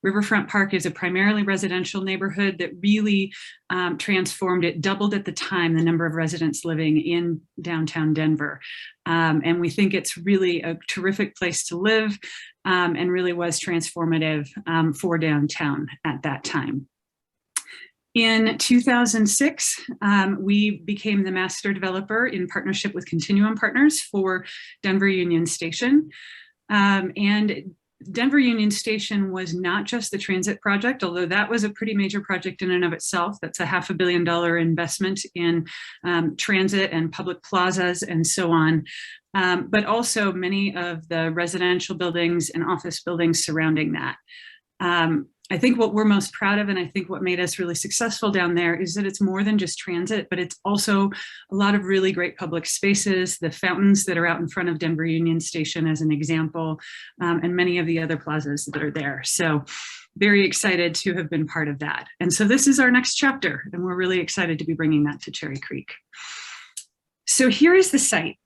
Riverfront Park is a primarily residential neighborhood that really transformed. It doubled at the time the number of residents living in downtown Denver. And we think it's really a terrific place to live and really was transformative for downtown at that time. In 2006, we became the master developer in partnership with Continuum Partners for Denver Union Station. And Denver Union Station was not just the transit project, although that was a pretty major project in and of itself. That's a $500 million investment in transit and public plazas and so on. But also many of the residential buildings and office buildings surrounding that. I think what we're most proud of, and I think what made us really successful down there, is that it's more than just transit, but it's also a lot of really great public spaces, the fountains that are out in front of Denver Union Station as an example, and many of the other plazas that are there. So very excited to have been part of that. And so this is our next chapter, and we're really excited to be bringing that to Cherry Creek. So here is the site.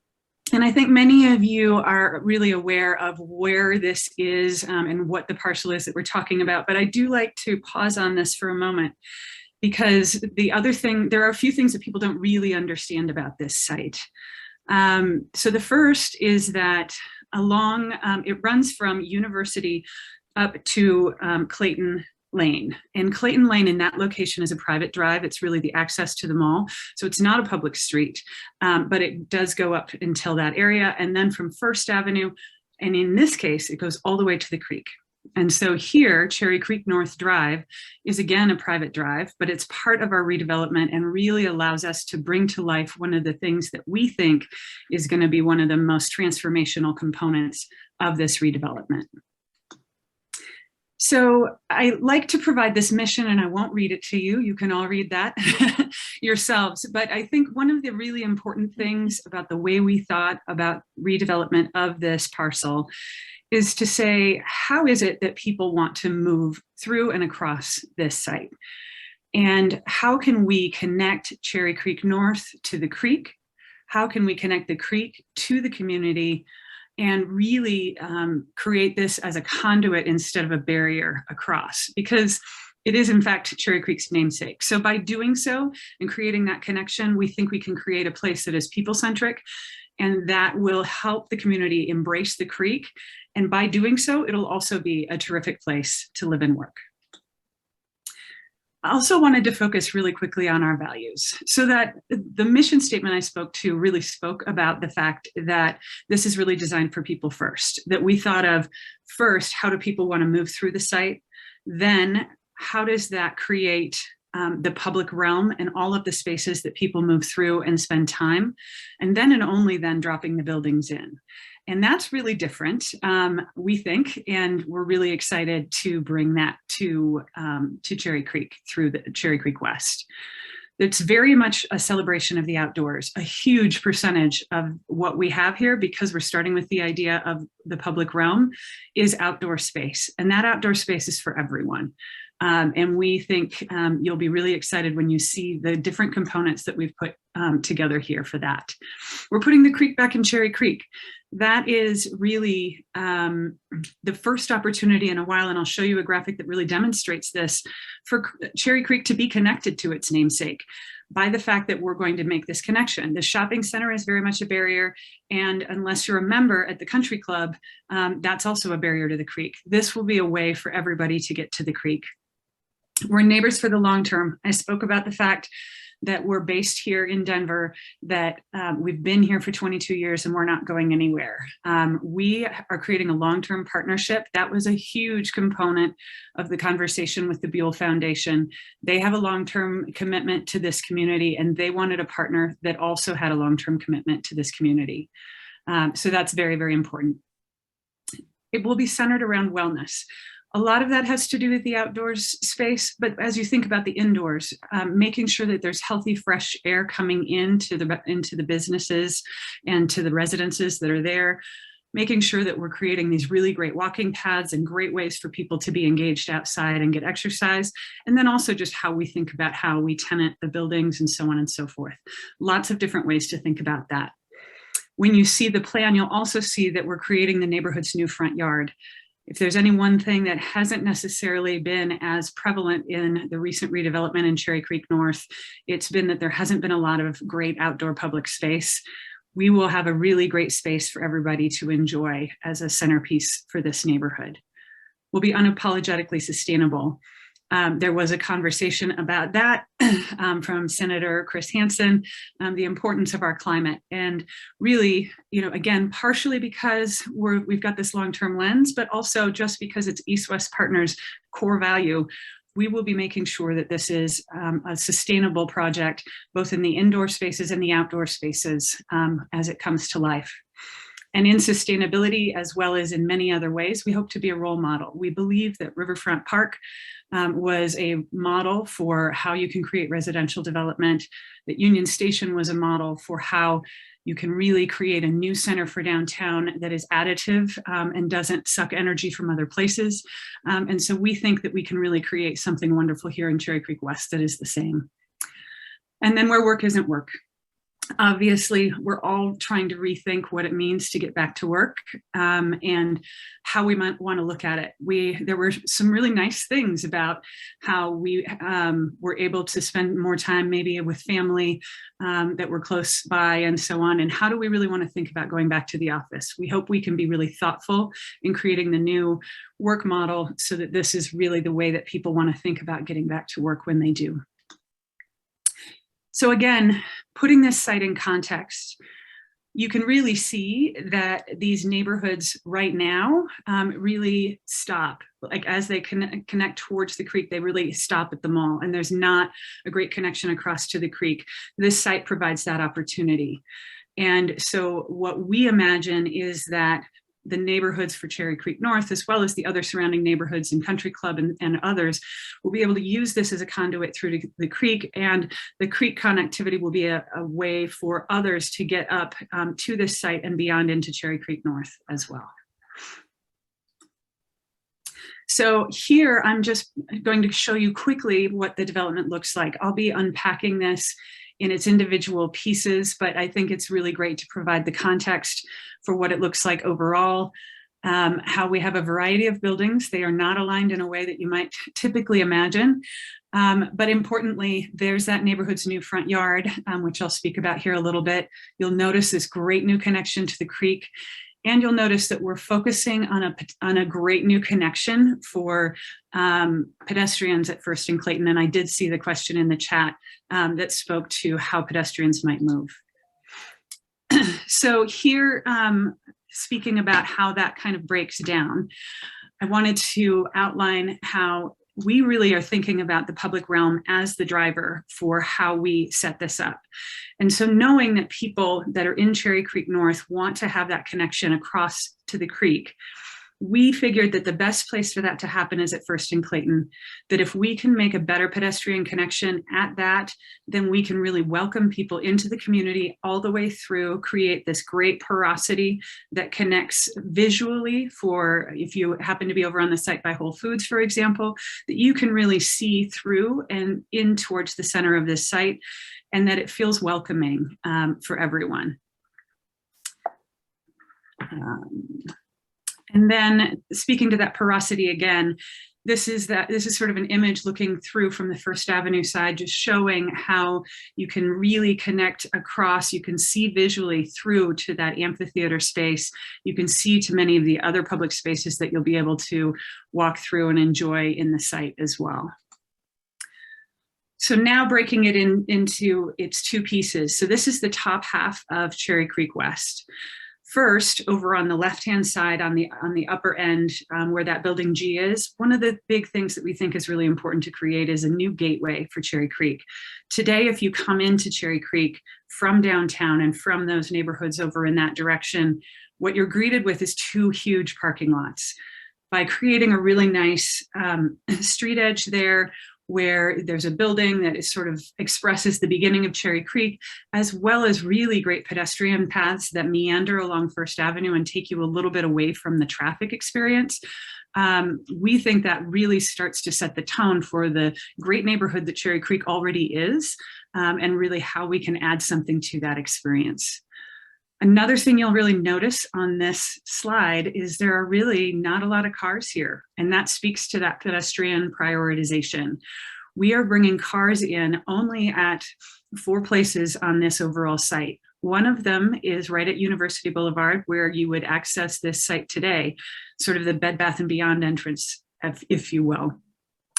And I think many of you are really aware of where this is and what the parcel is that we're talking about. But I do like to pause on this for a moment, because the other thing, there are a few things that people don't really understand about this site. So the first is that along, it runs from University up to Clayton Lane. And Clayton Lane in that location is a private drive. It's really the access to the mall. So it's not a public street, but it does go up until that area. And then from First Avenue, and in this case, it goes all the way to the creek. And so here, Cherry Creek North Drive is again a private drive, but it's part of our redevelopment and really allows us to bring to life one of the things that we think is going to be one of the most transformational components of this redevelopment. So I like to provide this mission, and I won't read it to you. You can all read that yourselves. But I think one of the really important things about the way we thought about redevelopment of this parcel is to say, how is it that people want to move through and across this site? And how can we connect Cherry Creek North to the creek? How can we connect the creek to the community and really create this as a conduit instead of a barrier across? Because it is in fact Cherry Creek's namesake. So by doing so and creating that connection, we think we can create a place that is people-centric and that will help the community embrace the creek. And by doing so, it'll also be a terrific place to live and work. I also wanted to focus really quickly on our values, so that the mission statement I spoke to really spoke about the fact that this is really designed for people first, that we thought of first, how do people want to move through the site? Then how does that create the public realm and all of the spaces that people move through and spend time? And then and only then dropping the buildings in. And that's really different, we think, and we're really excited to bring that to Cherry Creek through the Cherry Creek West. It's very much a celebration of the outdoors. A huge percentage of what we have here, because we're starting with the idea of the public realm, is outdoor space. And that outdoor space is for everyone. And we think you'll be really excited when you see the different components that we've put together here for that. We're putting the creek back in Cherry Creek. That is really the first opportunity in a while, and I'll show you a graphic that really demonstrates this, for Cherry Creek to be connected to its namesake by the fact that we're going to make this connection. The shopping center is very much a barrier, and unless you're a member at the country club, that's also a barrier to the creek. This will be a way for everybody to get to the creek. We're neighbors for the long term. I spoke about the fact that we're based here in Denver, that we've been here for 22 years and we're not going anywhere. We are creating a long-term partnership. That was a huge component of the conversation with the Buell Foundation. They have a long-term commitment to this community, and they wanted a partner that also had a long-term commitment to this community. So that's very, very important. It will be centered around wellness. A lot of that has to do with the outdoors space, but as you think about the indoors, making sure that there's healthy, fresh air coming into the businesses and to the residences that are there, making sure that we're creating these really great walking paths and great ways for people to be engaged outside and get exercise. And then also just how we think about how we tenant the buildings and so on and so forth. Lots of different ways to think about that. When you see the plan, you'll also see that we're creating the neighborhood's new front yard. If there's any one thing that hasn't necessarily been as prevalent in the recent redevelopment in Cherry Creek North, it's been that there hasn't been a lot of great outdoor public space. We will have a really great space for everybody to enjoy as a centerpiece for this neighborhood. We'll be unapologetically sustainable. There was a conversation about that from Senator Chris Hansen, the importance of our climate. And really, again, partially because we've got this long-term lens, but also just because it's East-West Partners' core value, we will be making sure that this is a sustainable project, both in the indoor spaces and the outdoor spaces as it comes to life. And in sustainability, as well as in many other ways, we hope to be a role model. We believe that Riverfront Park was a model for how you can create residential development, that Union Station was a model for how you can really create a new center for downtown that is additive and doesn't suck energy from other places. And so we think that we can really create something wonderful here in Cherry Creek West that is the same. And then where work isn't work. Obviously, we're all trying to rethink what it means to get back to work and how we might want to look at it. There were some really nice things about how we were able to spend more time maybe with family that were close by and so on. And how do we really want to think about going back to the office? We hope we can be really thoughtful in creating the new work model so that this is really the way that people want to think about getting back to work when they do. So again, putting this site in context, you can really see that these neighborhoods right now really stop. Like as they connect towards the creek, they really stop at the mall, and there's not a great connection across to the creek. This site provides that opportunity. And so what we imagine is that the neighborhoods for Cherry Creek North, as well as the other surrounding neighborhoods and Country Club and others, will be able to use this as a conduit through to the creek, and the creek connectivity will be a way for others to get up to this site and beyond into Cherry Creek North as well. So here, I'm just going to show you quickly what the development looks like. I'll be unpacking this in its individual pieces, but I think it's really great to provide the context for what it looks like overall, how we have a variety of buildings. They are not aligned in a way that you might typically imagine, but importantly, there's that neighborhood's new front yard, which I'll speak about here a little bit. You'll notice this great new connection to the creek. And you'll notice that we're focusing on a great new connection for pedestrians at First and Clayton. And I did see the question in the chat that spoke to how pedestrians might move. So here, speaking about how that kind of breaks down, I wanted to outline how we really are thinking about the public realm as the driver for how we set this up. And so knowing that people that are in Cherry Creek North want to have that connection across to the creek, we figured that the best place for that to happen is at First and Clayton, that if we can make a better pedestrian connection at that, then we can really welcome people into the community all the way through, create this great porosity that connects visually for, if you happen to be over on the site by Whole Foods, for example, that you can really see through and in towards the center of this site, and that it feels welcoming for everyone. And then speaking to that porosity again, this is sort of an image looking through from the First Avenue side, just showing how you can really connect across. You can see visually through to that amphitheater space. You can see to many of the other public spaces that you'll be able to walk through and enjoy in the site as well. So now breaking it into its two pieces. So this is the top half of Cherry Creek West. First, over on the left-hand side, on the upper end, where that building G is, one of the big things that we think is really important to create is a new gateway for Cherry Creek. Today, if you come into Cherry Creek from downtown and from those neighborhoods over in that direction, what you're greeted with is two huge parking lots. By creating a really nice street edge there, where there's a building that is sort of expresses the beginning of Cherry Creek, as well as really great pedestrian paths that meander along First Avenue and take you a little bit away from the traffic experience. We think that really starts to set the tone for the great neighborhood that Cherry Creek already is, and really how we can add something to that experience. Another thing you'll really notice on this slide is there are really not a lot of cars here, and that speaks to that pedestrian prioritization. We are bringing cars in only at 4 places on this overall site. One of them is right at University Boulevard, where you would access this site today, sort of the Bed Bath & Beyond entrance, if you will.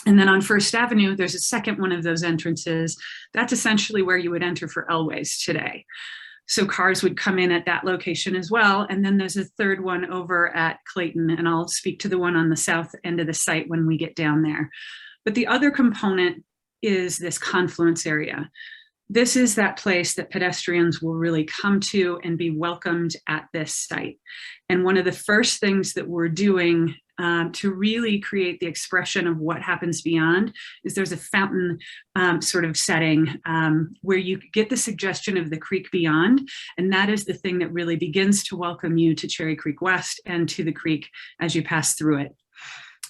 And then on First Avenue, there's a second one of those entrances. That's essentially where you would enter for Elway's today. So cars would come in at that location as well. And then there's a third one over at Clayton, and I'll speak to the one on the south end of the site when we get down there. But the other component is this confluence area. This is that place that pedestrians will really come to and be welcomed at this site. And one of the first things that we're doing to really create the expression of what happens beyond is there's a fountain sort of setting where you get the suggestion of the creek beyond. And that is the thing that really begins to welcome you to Cherry Creek West and to the creek as you pass through it.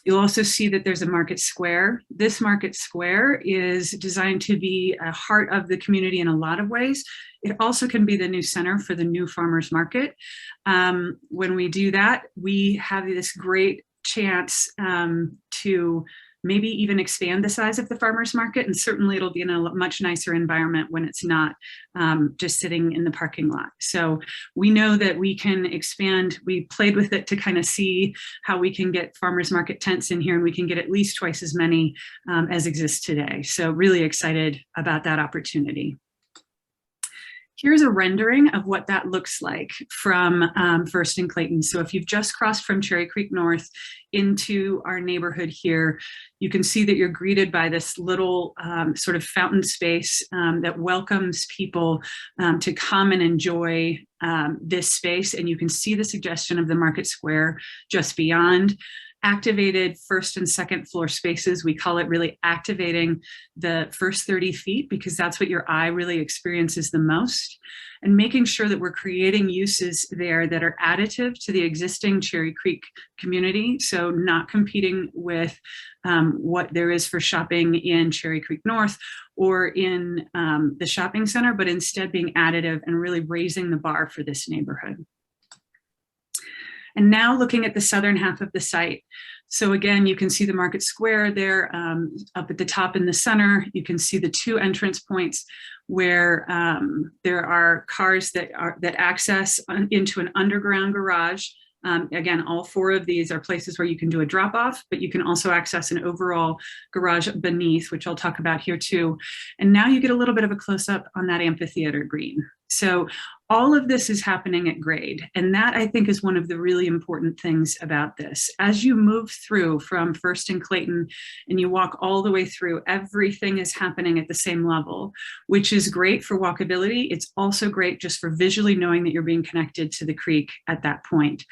You'll also see that there's a market square. This market square is designed to be a heart of the community in a lot of ways. It also can be the new center for the new farmers market. When we do that, we have this great chance to maybe even expand the size of the farmers market, and certainly it'll be in a much nicer environment when it's not just sitting in the parking lot. So we know that we can expand. We played with it to kind of see how we can get farmers market tents in here, and we can get at least twice as many as exist today. So really excited about that opportunity. Here's a rendering of what that looks like from First and Clayton. So if you've just crossed from Cherry Creek North into our neighborhood here, you can see that you're greeted by this little sort of fountain space that welcomes people to come and enjoy this space. And you can see the suggestion of the market square just beyond. Activated first and second floor spaces. We call it really activating the first 30 feet because that's what your eye really experiences the most, and making sure that we're creating uses there that are additive to the existing Cherry Creek community. So not competing with what there is for shopping in Cherry Creek North or in the shopping center, but instead being additive and really raising the bar for this neighborhood. And now looking at the southern half of the site. So again, you can see the market square there up at the top in the center. You can see the 2 entrance points where there are cars that access into an underground garage. Again, all 4 of these are places where you can do a drop off, but you can also access an overall garage beneath, which I'll talk about here too. And now you get a little bit of a close up on that amphitheater green. So all of this is happening at grade. And that I think is one of the really important things about this. As you move through from First and Clayton and you walk all the way through, everything is happening at the same level, which is great for walkability. It's also great just for visually knowing that you're being connected to the creek at that point.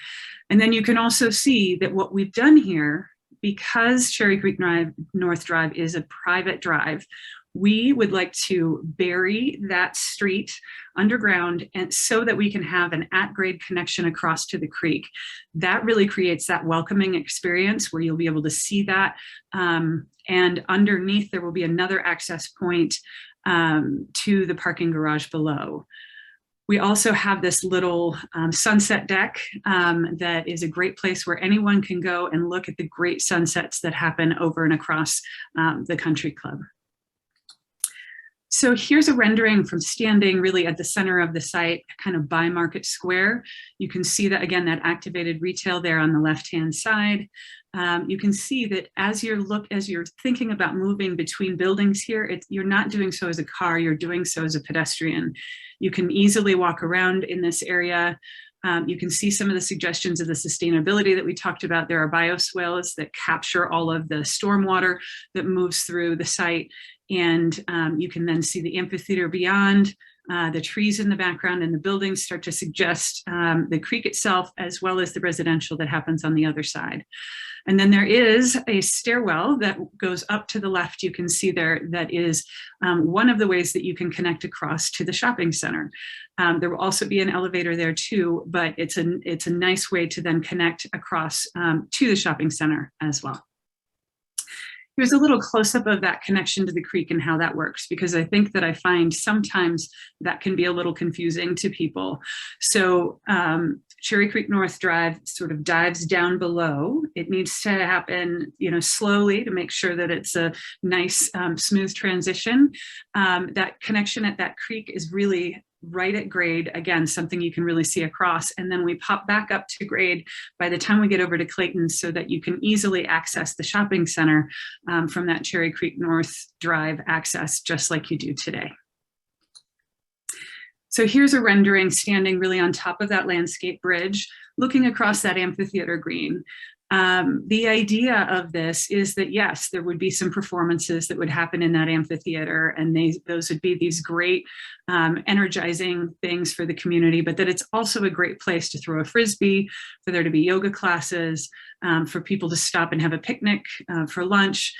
And then you can also see that what we've done here, because Cherry Creek North Drive is a private drive, we would like to bury that street underground and so that we can have an at-grade connection across to the creek. That really creates that welcoming experience where you'll be able to see that. And underneath there will be another access point to the parking garage below. We also have this little sunset deck that is a great place where anyone can go and look at the great sunsets that happen over and across the country club. So here's a rendering from standing really at the center of the site, kind of by Market Square. You can see that, again, that activated retail there on the left-hand side. You can see that as you're thinking about moving between buildings here, you're not doing so as a car, you're doing so as a pedestrian. You can easily walk around in this area. You can see some of the suggestions of the sustainability that we talked about. There are bioswales that capture all of the stormwater that moves through the site. And you can then see the amphitheater beyond, the trees in the background, and the buildings start to suggest the creek itself, as well as the residential that happens on the other side. And then there is a stairwell that goes up to the left. You can see there that is one of the ways that you can connect across to the shopping center. There will also be an elevator there too, but it's a nice way to then connect across to the shopping center as well. Here's a little close-up of that connection to the creek and how that works, because I think that I find sometimes that can be a little confusing to people. So Cherry Creek North Drive sort of dives down below. It needs to happen, slowly to make sure that it's a nice, smooth transition. That connection at that creek is really right at grade, again, something you can really see across. And then we pop back up to grade by the time we get over to Clayton, so that you can easily access the shopping center from that Cherry Creek North Drive access, just like you do today. So here's a rendering standing really on top of that landscape bridge, looking across that amphitheater green. The idea of this is that, yes, there would be some performances that would happen in that amphitheater, and those would be these great energizing things for the community, but that it's also a great place to throw a Frisbee, for there to be yoga classes, for people to stop and have a picnic for lunch,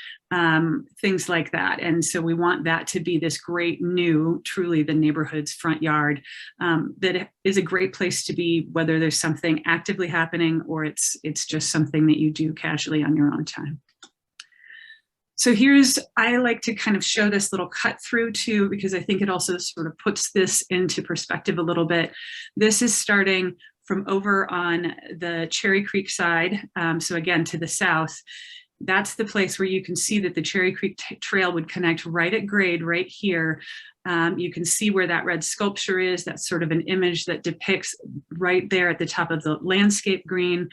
things like that. And so we want that to be this great new, truly the neighborhood's front yard, that is a great place to be, whether there's something actively happening or it's just something that you do casually on your own time. So I like to kind of show this little cut through too, because I think it also sort of puts this into perspective a little bit. This is starting from over on the Cherry Creek side. So again, to the south. That's the place where you can see that the Cherry Creek Trail would connect right at grade right here. You can see where that red sculpture is. That's sort of an image that depicts right there at the top of the landscape green,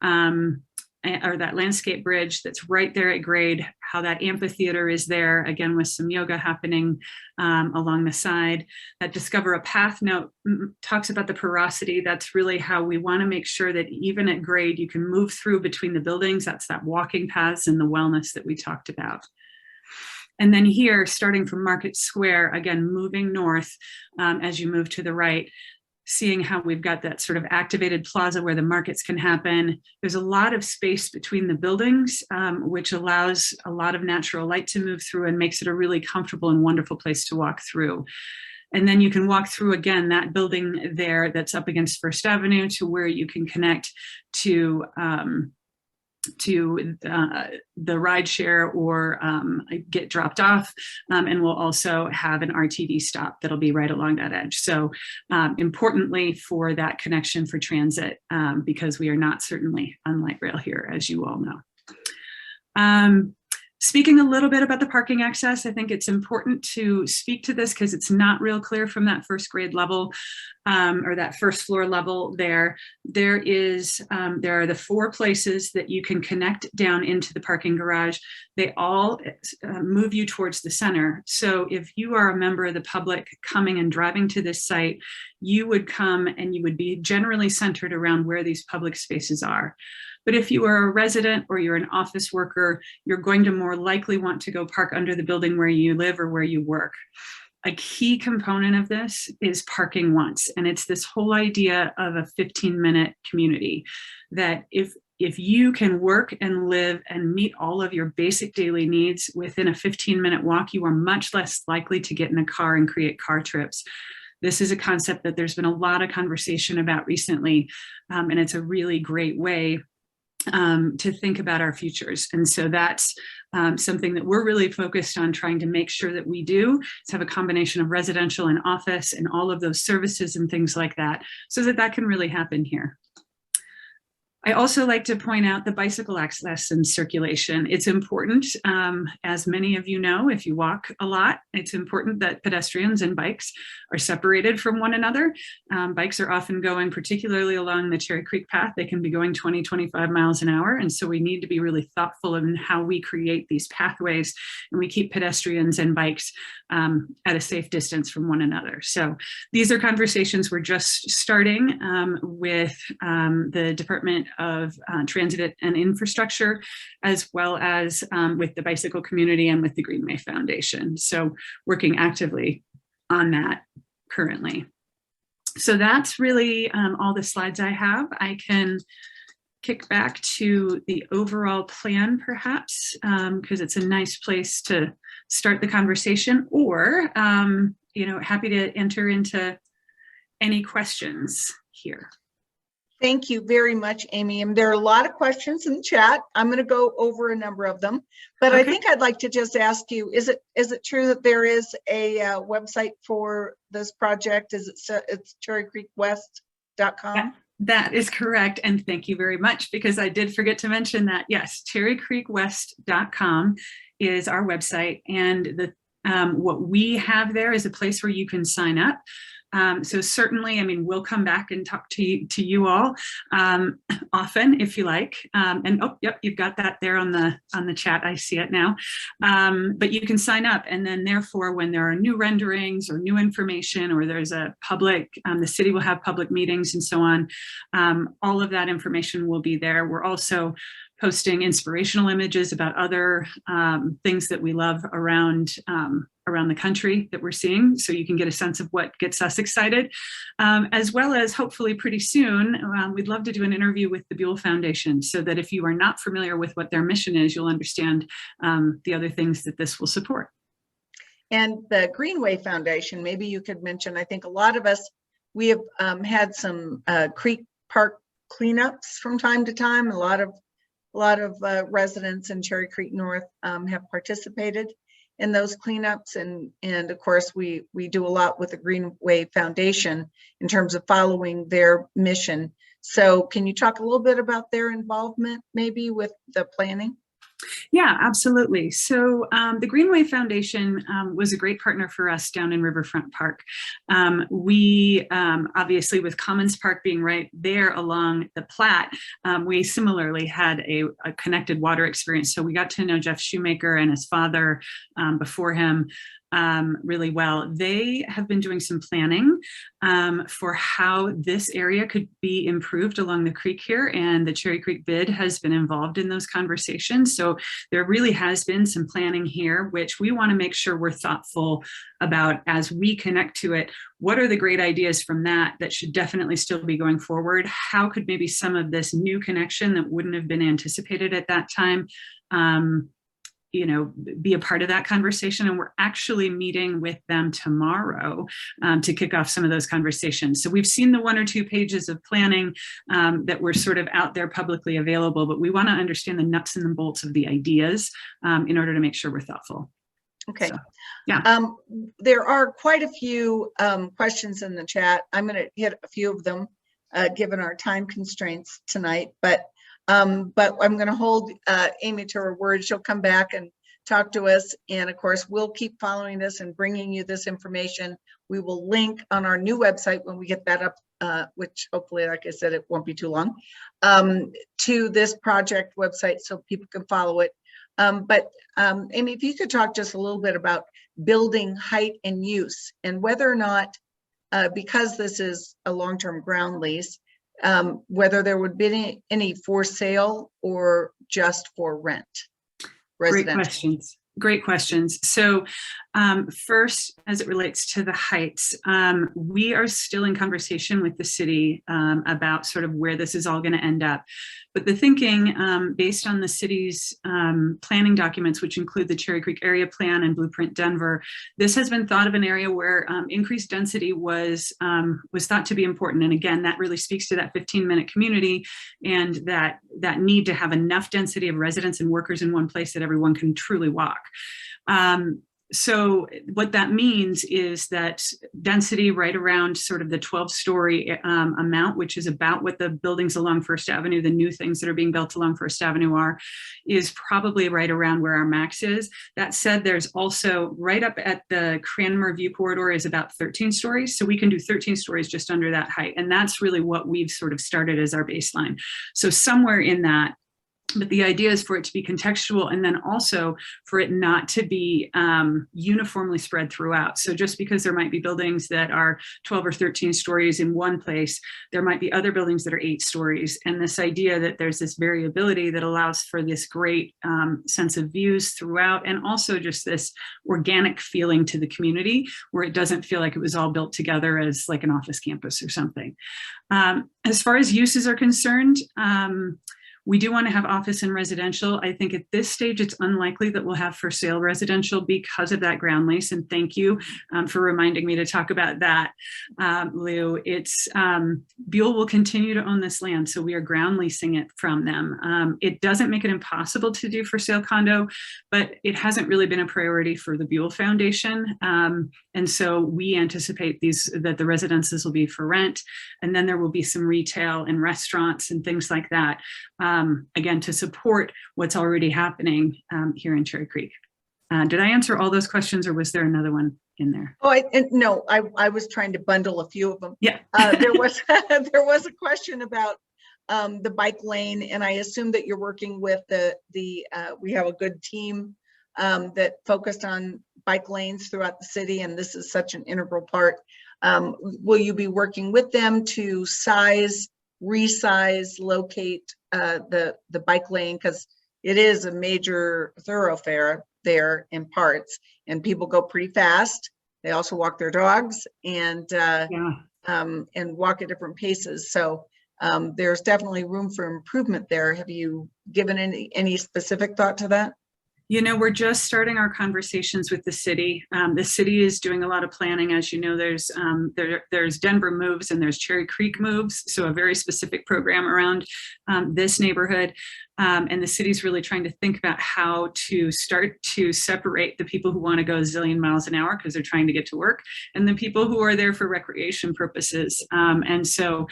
or that landscape bridge that's right there at grade, how that amphitheater is there, again, with some yoga happening along the side. That Discover a Path note talks about the porosity. That's really how we want to make sure that even at grade, you can move through between the buildings. That's that walking paths and the wellness that we talked about. And then here, starting from Market Square, again, moving north as you move to the right, seeing how we've got that sort of activated plaza where the markets can happen. There's a lot of space between the buildings, which allows a lot of natural light to move through and makes it a really comfortable and wonderful place to walk through. And then you can walk through, again, that building there that's up against First Avenue to where you can connect to the ride share or get dropped off. And we'll also have an RTD stop that'll be right along that edge. So importantly for that connection for transit, because we are not certainly on light rail here, as you all know. Speaking a little bit about the parking access, I think it's important to speak to this because it's not real clear from that first grade level or that first floor level there. There are the 4 places that you can connect down into the parking garage. They all move you towards the center. So if you are a member of the public coming and driving to this site, you would come and you would be generally centered around where these public spaces are. But if you are a resident or you're an office worker, you're going to more likely want to go park under the building where you live or where you work. A key component of this is parking once. And it's this whole idea of a 15-minute community, that if you can work and live and meet all of your basic daily needs within a 15-minute walk, you are much less likely to get in a car and create car trips. This is a concept that there's been a lot of conversation about recently, and it's a really great way to think about our futures. And so that's something that we're really focused on trying to make sure that we do, is have a combination of residential and office and all of those services and things like that, so that that can really happen here. I also like to point out the bicycle access and circulation. It's important, as many of you know, if you walk a lot, it's important that pedestrians and bikes are separated from one another. Bikes are often going, particularly along the Cherry Creek path, they can be going 20, 25 miles an hour. And so we need to be really thoughtful in how we create these pathways and we keep pedestrians and bikes at a safe distance from one another. So these are conversations we're just starting with the Department of Transit and Infrastructure, as well as with the bicycle community and with the Greenway Foundation. So working actively on that currently. So that's really all the slides I have. I can kick back to the overall plan, perhaps, because it's a nice place to start the conversation, or, happy to enter into any questions here. Thank you very much, Amy. And there are a lot of questions in the chat. I'm going to go over a number of them, but I think I'd like to just ask you, is it true that there is a website for this project? It's cherrycreekwest.com? That is correct. And thank you very much, because I did forget to mention that. Yes, cherrycreekwest.com is our website. And what we have there is a place where you can sign up. So certainly, we'll come back and talk to you all often if you like. And you've got that there on the chat. I see it now. But you can sign up, and then therefore, when there are new renderings or new information, or there's a public, the city will have public meetings and so on. All of that information will be there. We're also posting inspirational images about other things that we love around the country that we're seeing, so you can get a sense of what gets us excited, as well as hopefully pretty soon, we'd love to do an interview with the Buell Foundation, so that if you are not familiar with what their mission is, you'll understand the other things that this will support. And the Greenway Foundation, maybe you could mention, I think a lot of us, we have had some creek park cleanups from time to time. A lot of residents in Cherry Creek North have participated in those cleanups, and of course we do a lot with the Greenway Foundation in terms of following their mission. So can you talk a little bit about their involvement maybe with the planning? Yeah, absolutely. So the Greenway Foundation was a great partner for us down in Riverfront Park. We obviously, with Commons Park being right there along the Platte, we similarly had a connected water experience. So we got to know Jeff Shoemaker and his father before him really well. They have been doing some planning for how this area could be improved along the creek here, and the Cherry Creek bid has been involved in those conversations. So there really has been some planning here, which we want to make sure we're thoughtful about as we connect to it. What are the great ideas from that should definitely still be going forward? How could maybe some of this new connection that wouldn't have been anticipated at that time be a part of that conversation? And we're actually meeting with them tomorrow to kick off some of those conversations. So we've seen the 1 or 2 pages of planning that were sort of out there publicly available, but we want to understand the nuts and the bolts of the ideas in order to make sure we're thoughtful. Okay. So, yeah. There are quite a few questions in the chat. I'm going to hit a few of them given our time constraints tonight, but I'm going to hold Amy to her word. She'll come back and talk to us. And of course, we'll keep following this and bringing you this information. We will link on our new website when we get that up, which hopefully, like I said, it won't be too long, to this project website so people can follow it. Amy, if you could talk just a little bit about building height and use, and whether or not, because this is a long-term ground lease, whether there would be any for sale or just for rent. Great questions. So first, as it relates to the heights, we are still in conversation with the city about sort of where this is all going to end up. But the thinking based on the city's planning documents, which include the Cherry Creek Area Plan and Blueprint Denver, this has been thought of an area where increased density was thought to be important. And again, that really speaks to that 15-minute community and that need to have enough density of residents and workers in one place that everyone can truly walk. So what that means is that density right around sort of the 12-story amount, which is about what the buildings along First Avenue, the new things that are being built along First Avenue is probably right around where our max is. That said, there's also right up at the Cranmer View Corridor is about 13 stories. So we can do 13 stories just under that height. And that's really what we've sort of started as our baseline. So somewhere in that But the idea is for it to be contextual, and then also for it not to be uniformly spread throughout. So just because there might be buildings that are 12 or 13 stories in one place, there might be other buildings that are 8 stories. And this idea that there's this variability that allows for this great sense of views throughout, and also just this organic feeling to the community where it doesn't feel like it was all built together as like an office campus or something. As far as uses are concerned, we do want to have office and residential. I think at this stage, it's unlikely that we'll have for sale residential because of that ground lease. And thank you for reminding me to talk about that, Lou. It's Buell will continue to own this land, so we are ground leasing it from them. It doesn't make it impossible to do for sale condo, but it hasn't really been a priority for the Buell Foundation. And so we anticipate that the residences will be for rent, and then there will be some retail and restaurants and things like that. Again, to support what's already happening here in Cherry Creek. Did I answer all those questions, or was there another one in there? Oh, no, I was trying to bundle a few of them. Yeah. There was a question about the bike lane, and I assume that you're working with we have a good team that focused on bike lanes throughout the city, and this is such an integral part. Will you be working with them to resize, locate the bike lane, because it is a major thoroughfare there in parts, and people go pretty fast. They also walk their dogs and walk at different paces. So there's definitely room for improvement there. Have you given any specific thought to that? You know, we're just starting our conversations with the city. The city is doing a lot of planning. As you know, there's Denver Moves and there's Cherry Creek Moves, so a very specific program around this neighborhood. And the city's really trying to think about how to start to separate the people who want to go a zillion miles an hour because they're trying to get to work, and the people who are there for recreation purposes. And so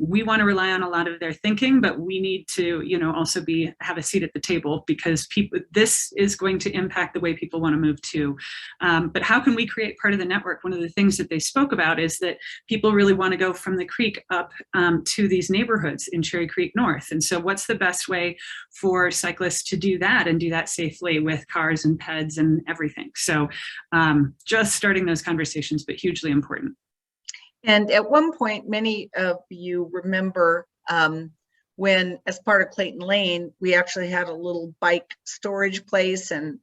we want to rely on a lot of their thinking, but we need to, also have a seat at the table, because this is going to impact the way people want to move too. But how can we create part of the network? One of the things that they spoke about is that people really want to go from the creek up to these neighborhoods in Cherry Creek North. And so what's the best way for cyclists to do that, and do that safely with cars and peds and everything? So just starting those conversations, but hugely important. And at one point, many of you remember when, as part of Clayton Lane, we actually had a little bike storage place, and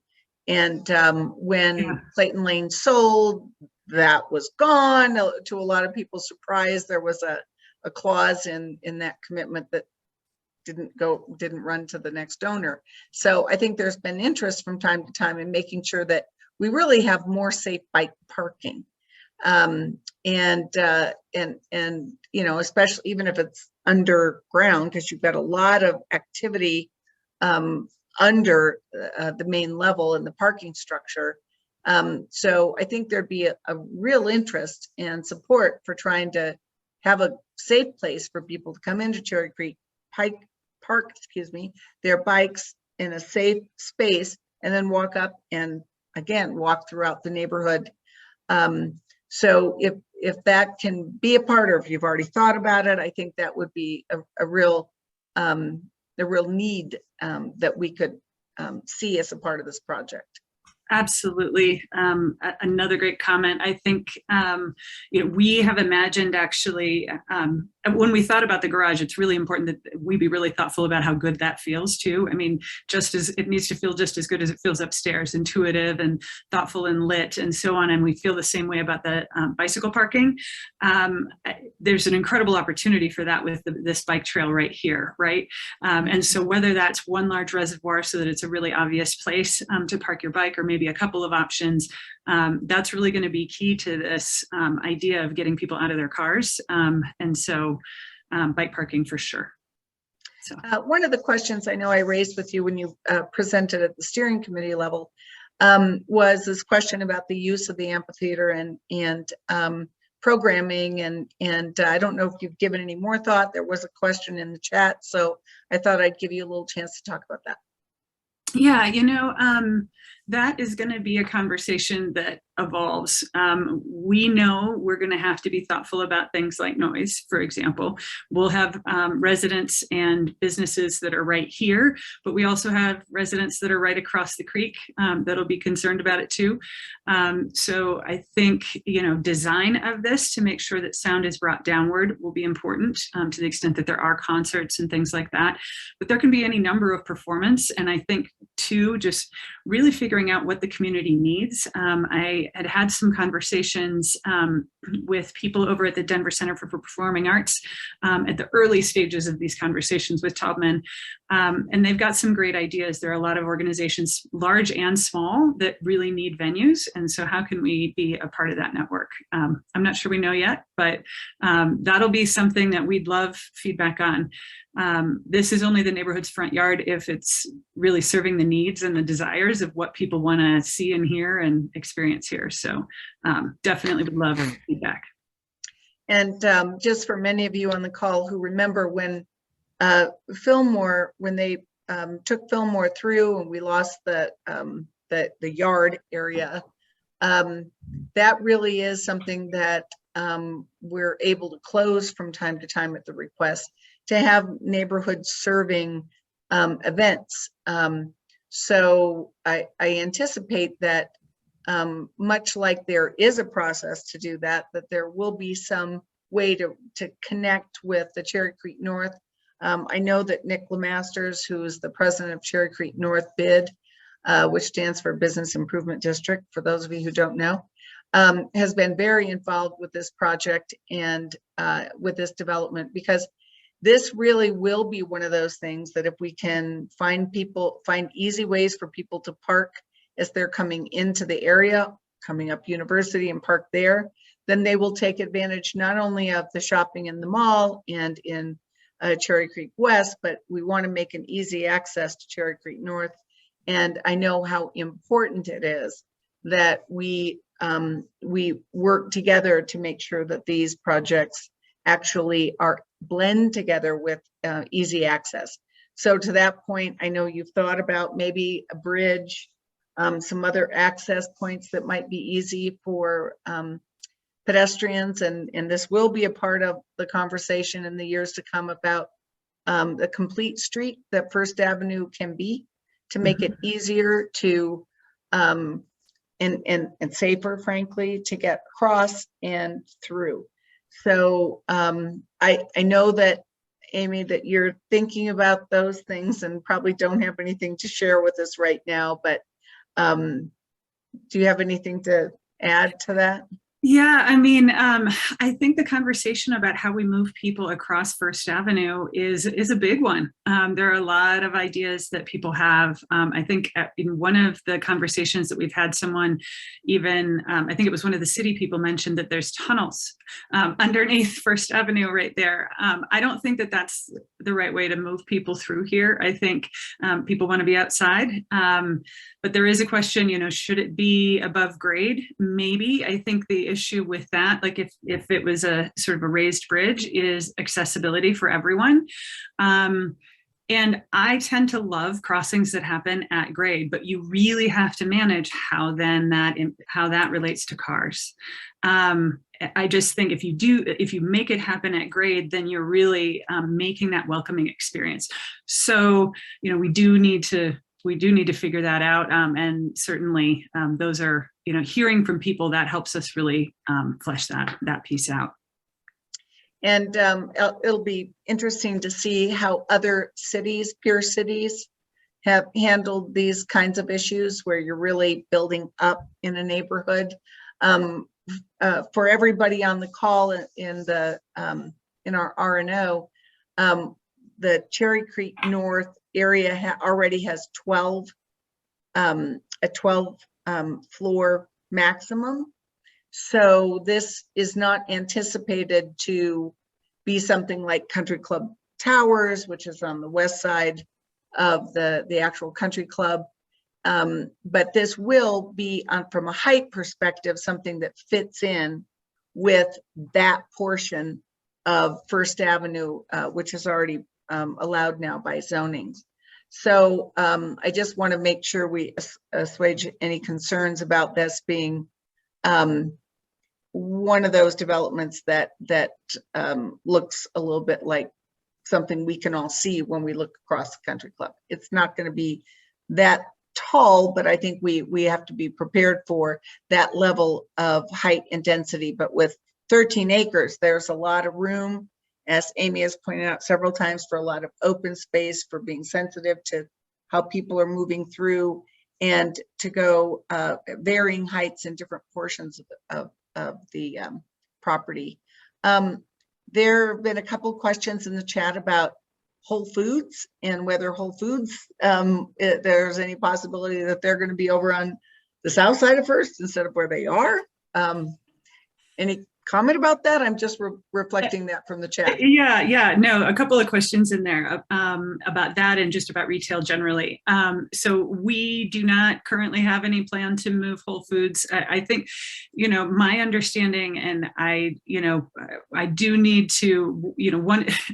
when Clayton Lane sold, that was gone. To a lot of people's surprise, there was a clause in that commitment that didn't run to the next owner. So I think there's been interest from time to time in making sure that we really have more safe bike parking, and especially even if it's underground, because you've got a lot of activity under the main level in the parking structure. So I think there'd be a real interest and support for trying to have a safe place for people to come into Cherry Creek, park their bikes in a safe space, and then walk up and again walk throughout the neighborhood. So if that can be a part, or if you've already thought about it, I think that would be a real need that we could see as a part of this project. Absolutely. Another great comment. I think we have imagined, actually, when we thought about the garage, it's really important that we be really thoughtful about how good that feels too. I mean, just as it needs to feel just as good as it feels upstairs, intuitive and thoughtful and lit and so on. And we feel the same way about the bicycle parking. There's an incredible opportunity for that with this bike trail right here, right? And so whether that's one large reservoir so that it's a really obvious place to park your bike, or maybe a couple of options, that's really going to be key to this idea of getting people out of their cars. And so bike parking for sure. So one of the questions I know I raised with you when you presented at the steering committee level was this question about the use of the amphitheater and programming, and I don't know if you've given any more thought. There was a question in the chat, so I thought I'd give you a little chance to talk about that. Yeah, that is going to be a conversation that evolves. We know we're going to have to be thoughtful about things like noise, for example. We'll have residents and businesses that are right here, but we also have residents that are right across the creek that'll be concerned about it too. So I think, design of this to make sure that sound is brought downward will be important to the extent that there are concerts and things like that. But there can be any number of performance. And I think too, just really figuring out what the community needs. I had some conversations with people over at the Denver Center for Performing Arts at the early stages of these conversations with Taubman. And they've got some great ideas. There are a lot of organizations, large and small, that really need venues. And so how can we be a part of that network? I'm not sure we know yet, but that'll be something that we'd love feedback on. This is only the neighborhood's front yard if it's really serving the needs and the desires of what people want to see and hear and experience here. So definitely would love feedback. And just for many of you on the call who remember when Fillmore, when they took Fillmore through and we lost the yard area, that really is something that we're able to close from time to time at the request to have neighborhood serving events. So I anticipate that much like there is a process to do that, that there will be some way to connect with the Cherry Creek North. I know that Nick Lemasters, who is the president of Cherry Creek North BID, which stands for Business Improvement District, for those of you who don't know, has been very involved with this project and with this development, because this really will be one of those things that if we can find easy ways for people to park as they're coming into the area, coming up University and park there, then they will take advantage not only of the shopping in the mall and in Cherry Creek West, but we want to make an easy access to Cherry Creek North. And I know how important it is that we work together to make sure that these projects actually are blend together with easy access. So to that point, I know you've thought about maybe a bridge, some other access points that might be easy for pedestrians, and this will be a part of the conversation in the years to come about the complete street that First Avenue can be, to make it easier to and safer, frankly, to get across and through. So I know that, Amy, that you're thinking about those things and probably don't have anything to share with us right now, but do you have anything to add to that? Yeah, I mean, I think the conversation about how we move people across First Avenue is a big one. There are a lot of ideas that people have. I think in one of the conversations that we've had, someone even, I think it was one of the city people, mentioned that there's tunnels underneath First Avenue right there. I don't think that that's the right way to move people through here. I think people want to be outside. But there is a question, should it be above grade? Maybe. I think the issue with that, like if it was a sort of a raised bridge, is accessibility for everyone. And I tend to love crossings that happen at grade, but you really have to manage how that relates to cars. I just think if you make it happen at grade, then you're really making that welcoming experience. So, we do need to figure that out. And certainly those are, hearing from people, that helps us really flesh that piece out. And it'll be interesting to see how other cities, peer cities, have handled these kinds of issues where you're really building up in a neighborhood. For everybody on the call in our RNO, the Cherry Creek North area already has a 12 floor maximum. So this is not anticipated to be something like Country Club Towers, which is on the west side of the actual country club. But this will be, from a height perspective, something that fits in with that portion of First Avenue, which is already allowed now by zoning. So I just want to make sure we assuage any concerns about this being one of those developments that looks a little bit like something we can all see when we look across the country club. It's not going to be that tall, but I think we have to be prepared for that level of height and density. But with 13 acres, there's a lot of room, as Amy has pointed out several times, for a lot of open space, for being sensitive to how people are moving through, and to go varying heights in different portions of the property. There have been a couple questions in the chat about Whole Foods and whether Whole Foods, there's any possibility that they're going to be over on the south side of First instead of where they are. Any comment about that? I'm just reflecting that from the chat. Yeah, no, a couple of questions in there about that and just about retail generally. So we do not currently have any plan to move Whole Foods. I think, my understanding, and I do need to,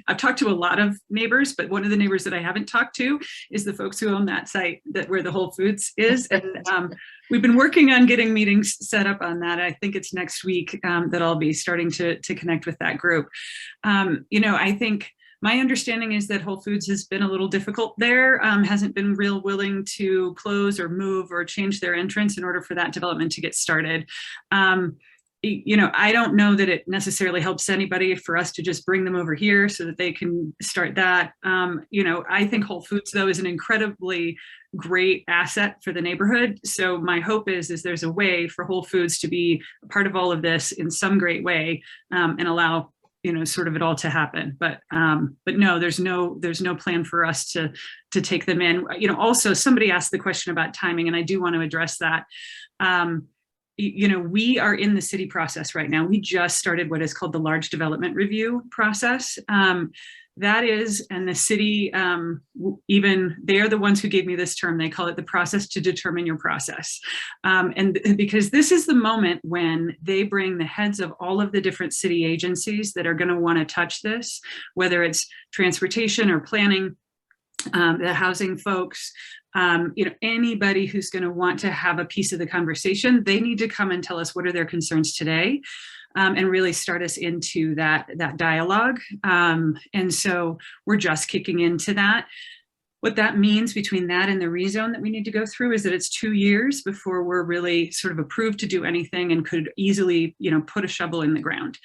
I've talked to a lot of neighbors, but one of the neighbors that I haven't talked to is the folks who own that site where the Whole Foods is. And we've been working on getting meetings set up on that. I think it's next week that I'll be starting to connect with that group. I think my understanding is that Whole Foods has been a little difficult there, hasn't been real willing to close or move or change their entrance in order for that development to get started. I don't know that it necessarily helps anybody for us to just bring them over here so that they can start that. I think Whole Foods, though, is an incredibly great asset for the neighborhood. So my hope is there's a way for Whole Foods to be a part of all of this in some great way, and allow sort of it all to happen. But no, there's no plan for us to take them in. Also somebody asked the question about timing, and I do want to address that. We are in the city process right now. We just started what is called the large development review process. That is, and the city, even they're the ones who gave me this term. They call it the process to determine your process. And because this is the moment when they bring the heads of all of the different city agencies that are going to want to touch this, whether it's transportation or planning, the housing folks, anybody who's going to want to have a piece of the conversation, they need to come and tell us what are their concerns today, and really start us into that dialogue. And so we're just kicking into that. What that means between that and the rezone that we need to go through is that it's 2 years before we're really sort of approved to do anything and could easily, put a shovel in the ground.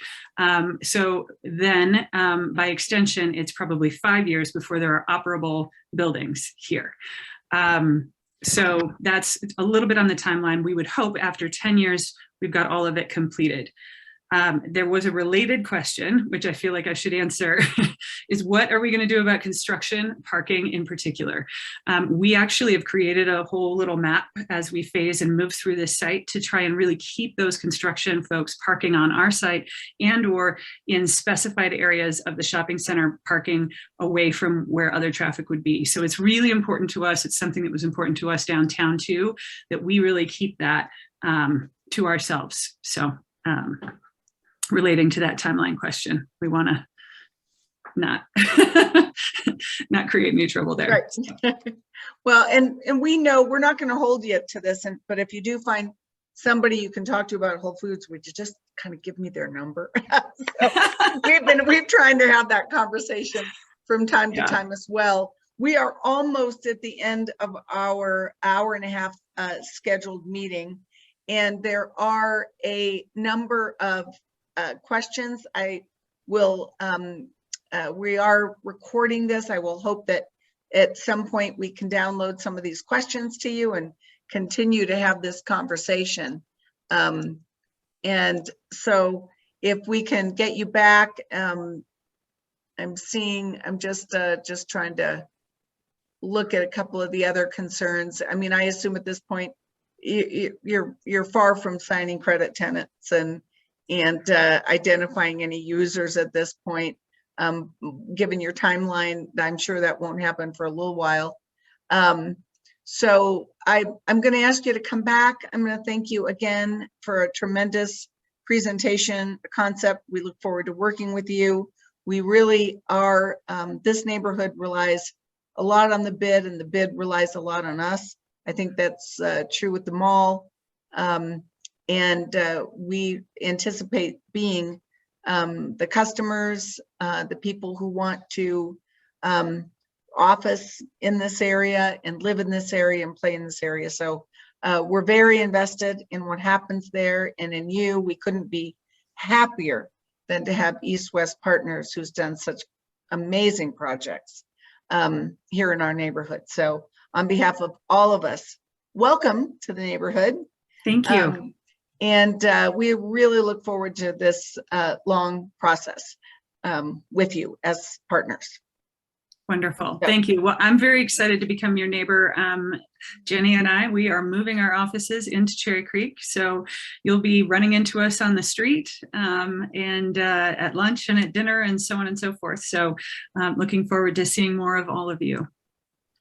So then by extension, it's probably 5 years before there are operable buildings here. So that's a little bit on the timeline. We would hope after 10 years, we've got all of it completed. There was a related question, which I feel like I should answer, is what are we going to do about construction, parking in particular? We actually have created a whole little map as we phase and move through this site to try and really keep those construction folks parking on our site and or in specified areas of the shopping center parking away from where other traffic would be. So it's really important to us. It's something that was important to us downtown too, that we really keep that to ourselves. So relating to that timeline question, we want to not create any trouble there. Right. Well, and we know we're not going to hold you to this, but if you do find somebody you can talk to about Whole Foods, would you just kind of give me their number? So we've trying to have that conversation from time to time as well. We are almost at the end of our hour-and-a-half scheduled meeting, and there are a number of questions. I will, we are recording this. I will hope that at some point we can download some of these questions to you and continue to have this conversation. And so if we can get you back, I'm just trying to look at a couple of the other concerns. I mean, I assume at this point you're far from signing credit tenants and identifying any users at this point. Given your timeline, I'm sure that won't happen for a little while. So I'm going to ask you to come back. I'm going to thank you again for a tremendous presentation, concept. We look forward to working with you. We really are, this neighborhood relies a lot on the bid, and the bid relies a lot on us. I think that's true with the mall. We anticipate being the customers, the people who want to office in this area and live in this area and play in this area. So we're very invested in what happens there and in you. We couldn't be happier than to have East-West Partners, who's done such amazing projects here in our neighborhood. So on behalf of all of us, welcome to the neighborhood. Thank you. We really look forward to this long process with you as partners. Wonderful. Yeah. Thank you. Well, I'm very excited to become your neighbor. Jenny and I, we are moving our offices into Cherry Creek. So you'll be running into us on the street and at lunch and at dinner and so on and so forth. So looking forward to seeing more of all of you.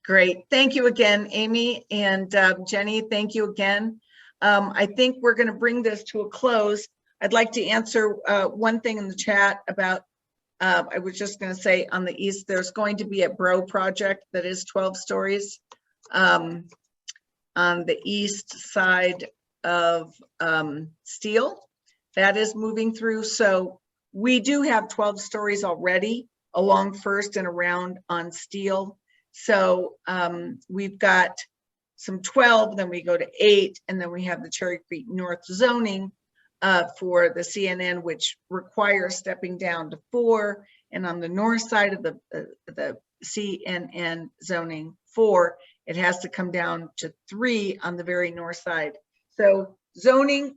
Great. Thank you again, Amy and Jenny. Thank you again. I think we're going to bring this to a close. I'd like to answer one thing in the chat about, I was just going to say on the east, there's going to be a Bro project that is 12 stories on the east side of Steel. That is moving through. So we do have 12 stories already along First and around on Steel. So we've got some 12, then we go to 8, and then we have the Cherry Creek North zoning for the CNN, which requires stepping down to 4, and on the north side of the CNN zoning 4, it has to come down to 3 on the very north side. So zoning,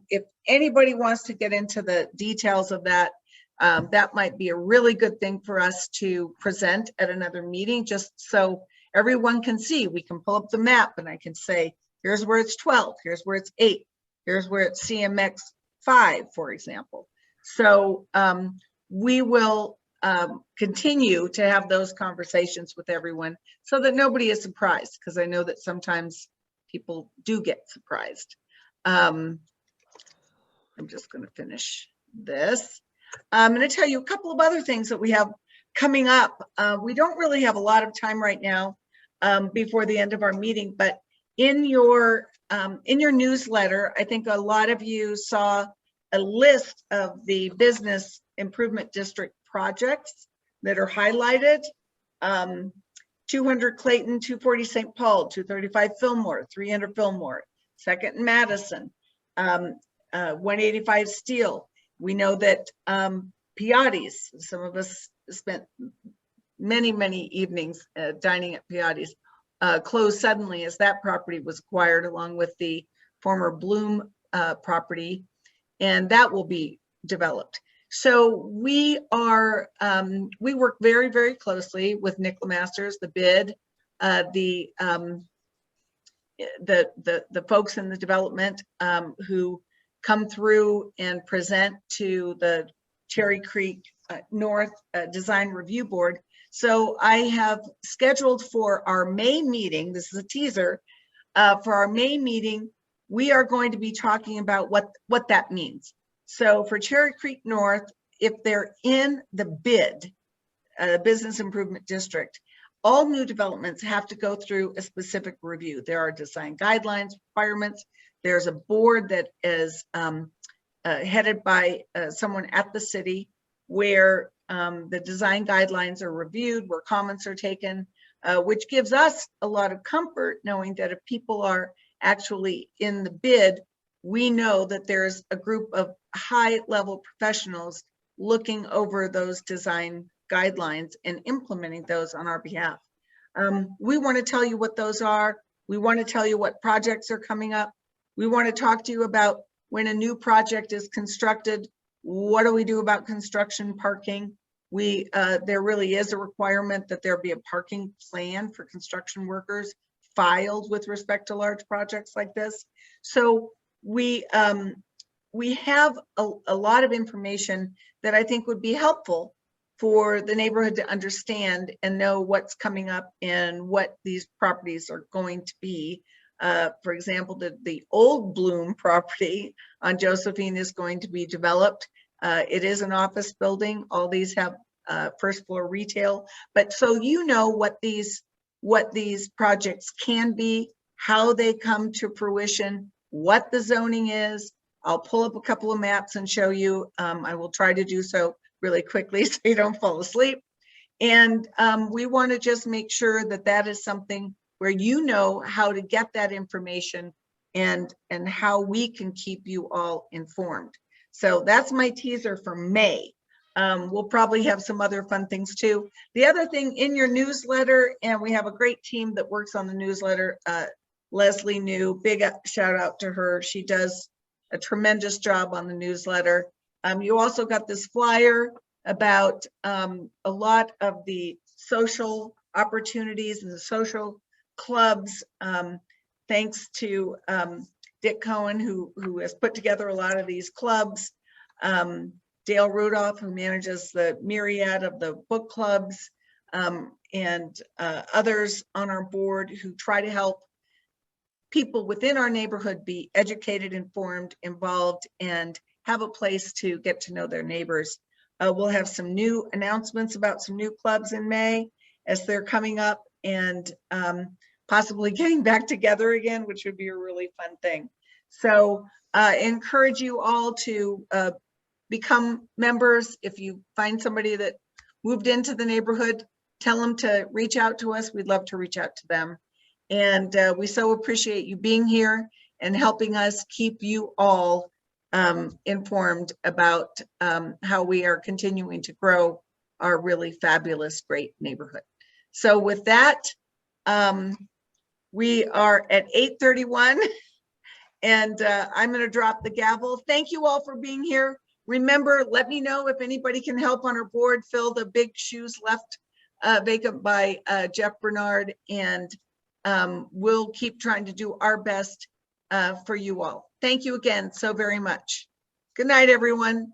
if anybody wants to get into the details of that, that might be a really good thing for us to present at another meeting, just so everyone can see. We can pull up the map and I can say, here's where it's 12, here's where it's 8, here's where it's CMX 5, for example. So we will continue to have those conversations with everyone so that nobody is surprised, because I know that sometimes people do get surprised. I'm just going to finish this. I'm going to tell you a couple of other things that we have coming up. We don't really have a lot of time right now before the end of our meeting, but in your newsletter, I think a lot of you saw a list of the business improvement district projects that are highlighted. 200 Clayton, 240 St. Paul, 235 Fillmore, 300 Fillmore, 2nd and Madison, 185 Steel. We know that Piatti's, some of us spent many evenings dining at Piatti's, closed suddenly as that property was acquired along with the former Bloom property, and that will be developed. So we are, we work very closely with Nicola Masters, the bid, the folks in the development who come through and present to the Cherry Creek North Design Review Board. So I have scheduled for our May meeting, this is a teaser, for our May meeting, we are going to be talking about what that means. So for Cherry Creek North, if they're in the bid, Business Improvement District, all new developments have to go through a specific review. There are design guidelines, requirements. There's a board that is headed by someone at the city where the design guidelines are reviewed, where comments are taken, which gives us a lot of comfort knowing that if people are actually in the bid, we know that there's a group of high-level professionals looking over those design guidelines and implementing those on our behalf. We want to tell you what those are. We want to tell you what projects are coming up. We want to talk to you about when a new project is constructed, what do we do about construction parking? There really is a requirement that there be a parking plan for construction workers filed with respect to large projects like this. So we have a lot of information that I think would be helpful for the neighborhood to understand and know what's coming up and what these properties are going to be. For example, the old Bloom property on Josephine is going to be developed. It is an office building. All these have first floor retail. But so you know what these projects can be, how they come to fruition, what the zoning is. I'll pull up a couple of maps and show you. I will try to do so really quickly so you don't fall asleep. And we want to just make sure that that is something where you know how to get that information and how we can keep you all informed. So that's my teaser for May. We'll probably have some other fun things too. The other thing in your newsletter, and we have a great team that works on the newsletter, Leslie New, big shout out to her. She does a tremendous job on the newsletter. You also got this flyer about a lot of the social opportunities and the social clubs. Thanks to Dick Cohen, who has put together a lot of these clubs. Dale Rudolph, who manages the myriad of the book clubs, and others on our board who try to help people within our neighborhood be educated, informed, involved, and have a place to get to know their neighbors. We'll have some new announcements about some new clubs in May as they're coming up, and possibly getting back together again, which would be a really fun thing. So encourage you all to become members. If you find somebody that moved into the neighborhood, tell them to reach out to us. We'd love to reach out to them. And we so appreciate you being here and helping us keep you all informed about how we are continuing to grow our really fabulous, great neighborhood. So with that, we are at 8:31 and I'm going to drop the gavel. Thank you all for being here. Remember, let me know if anybody can help on our board fill the big shoes left vacant by Jeff Bernard, and we'll keep trying to do our best for you all. Thank you again so very much. Good night, everyone.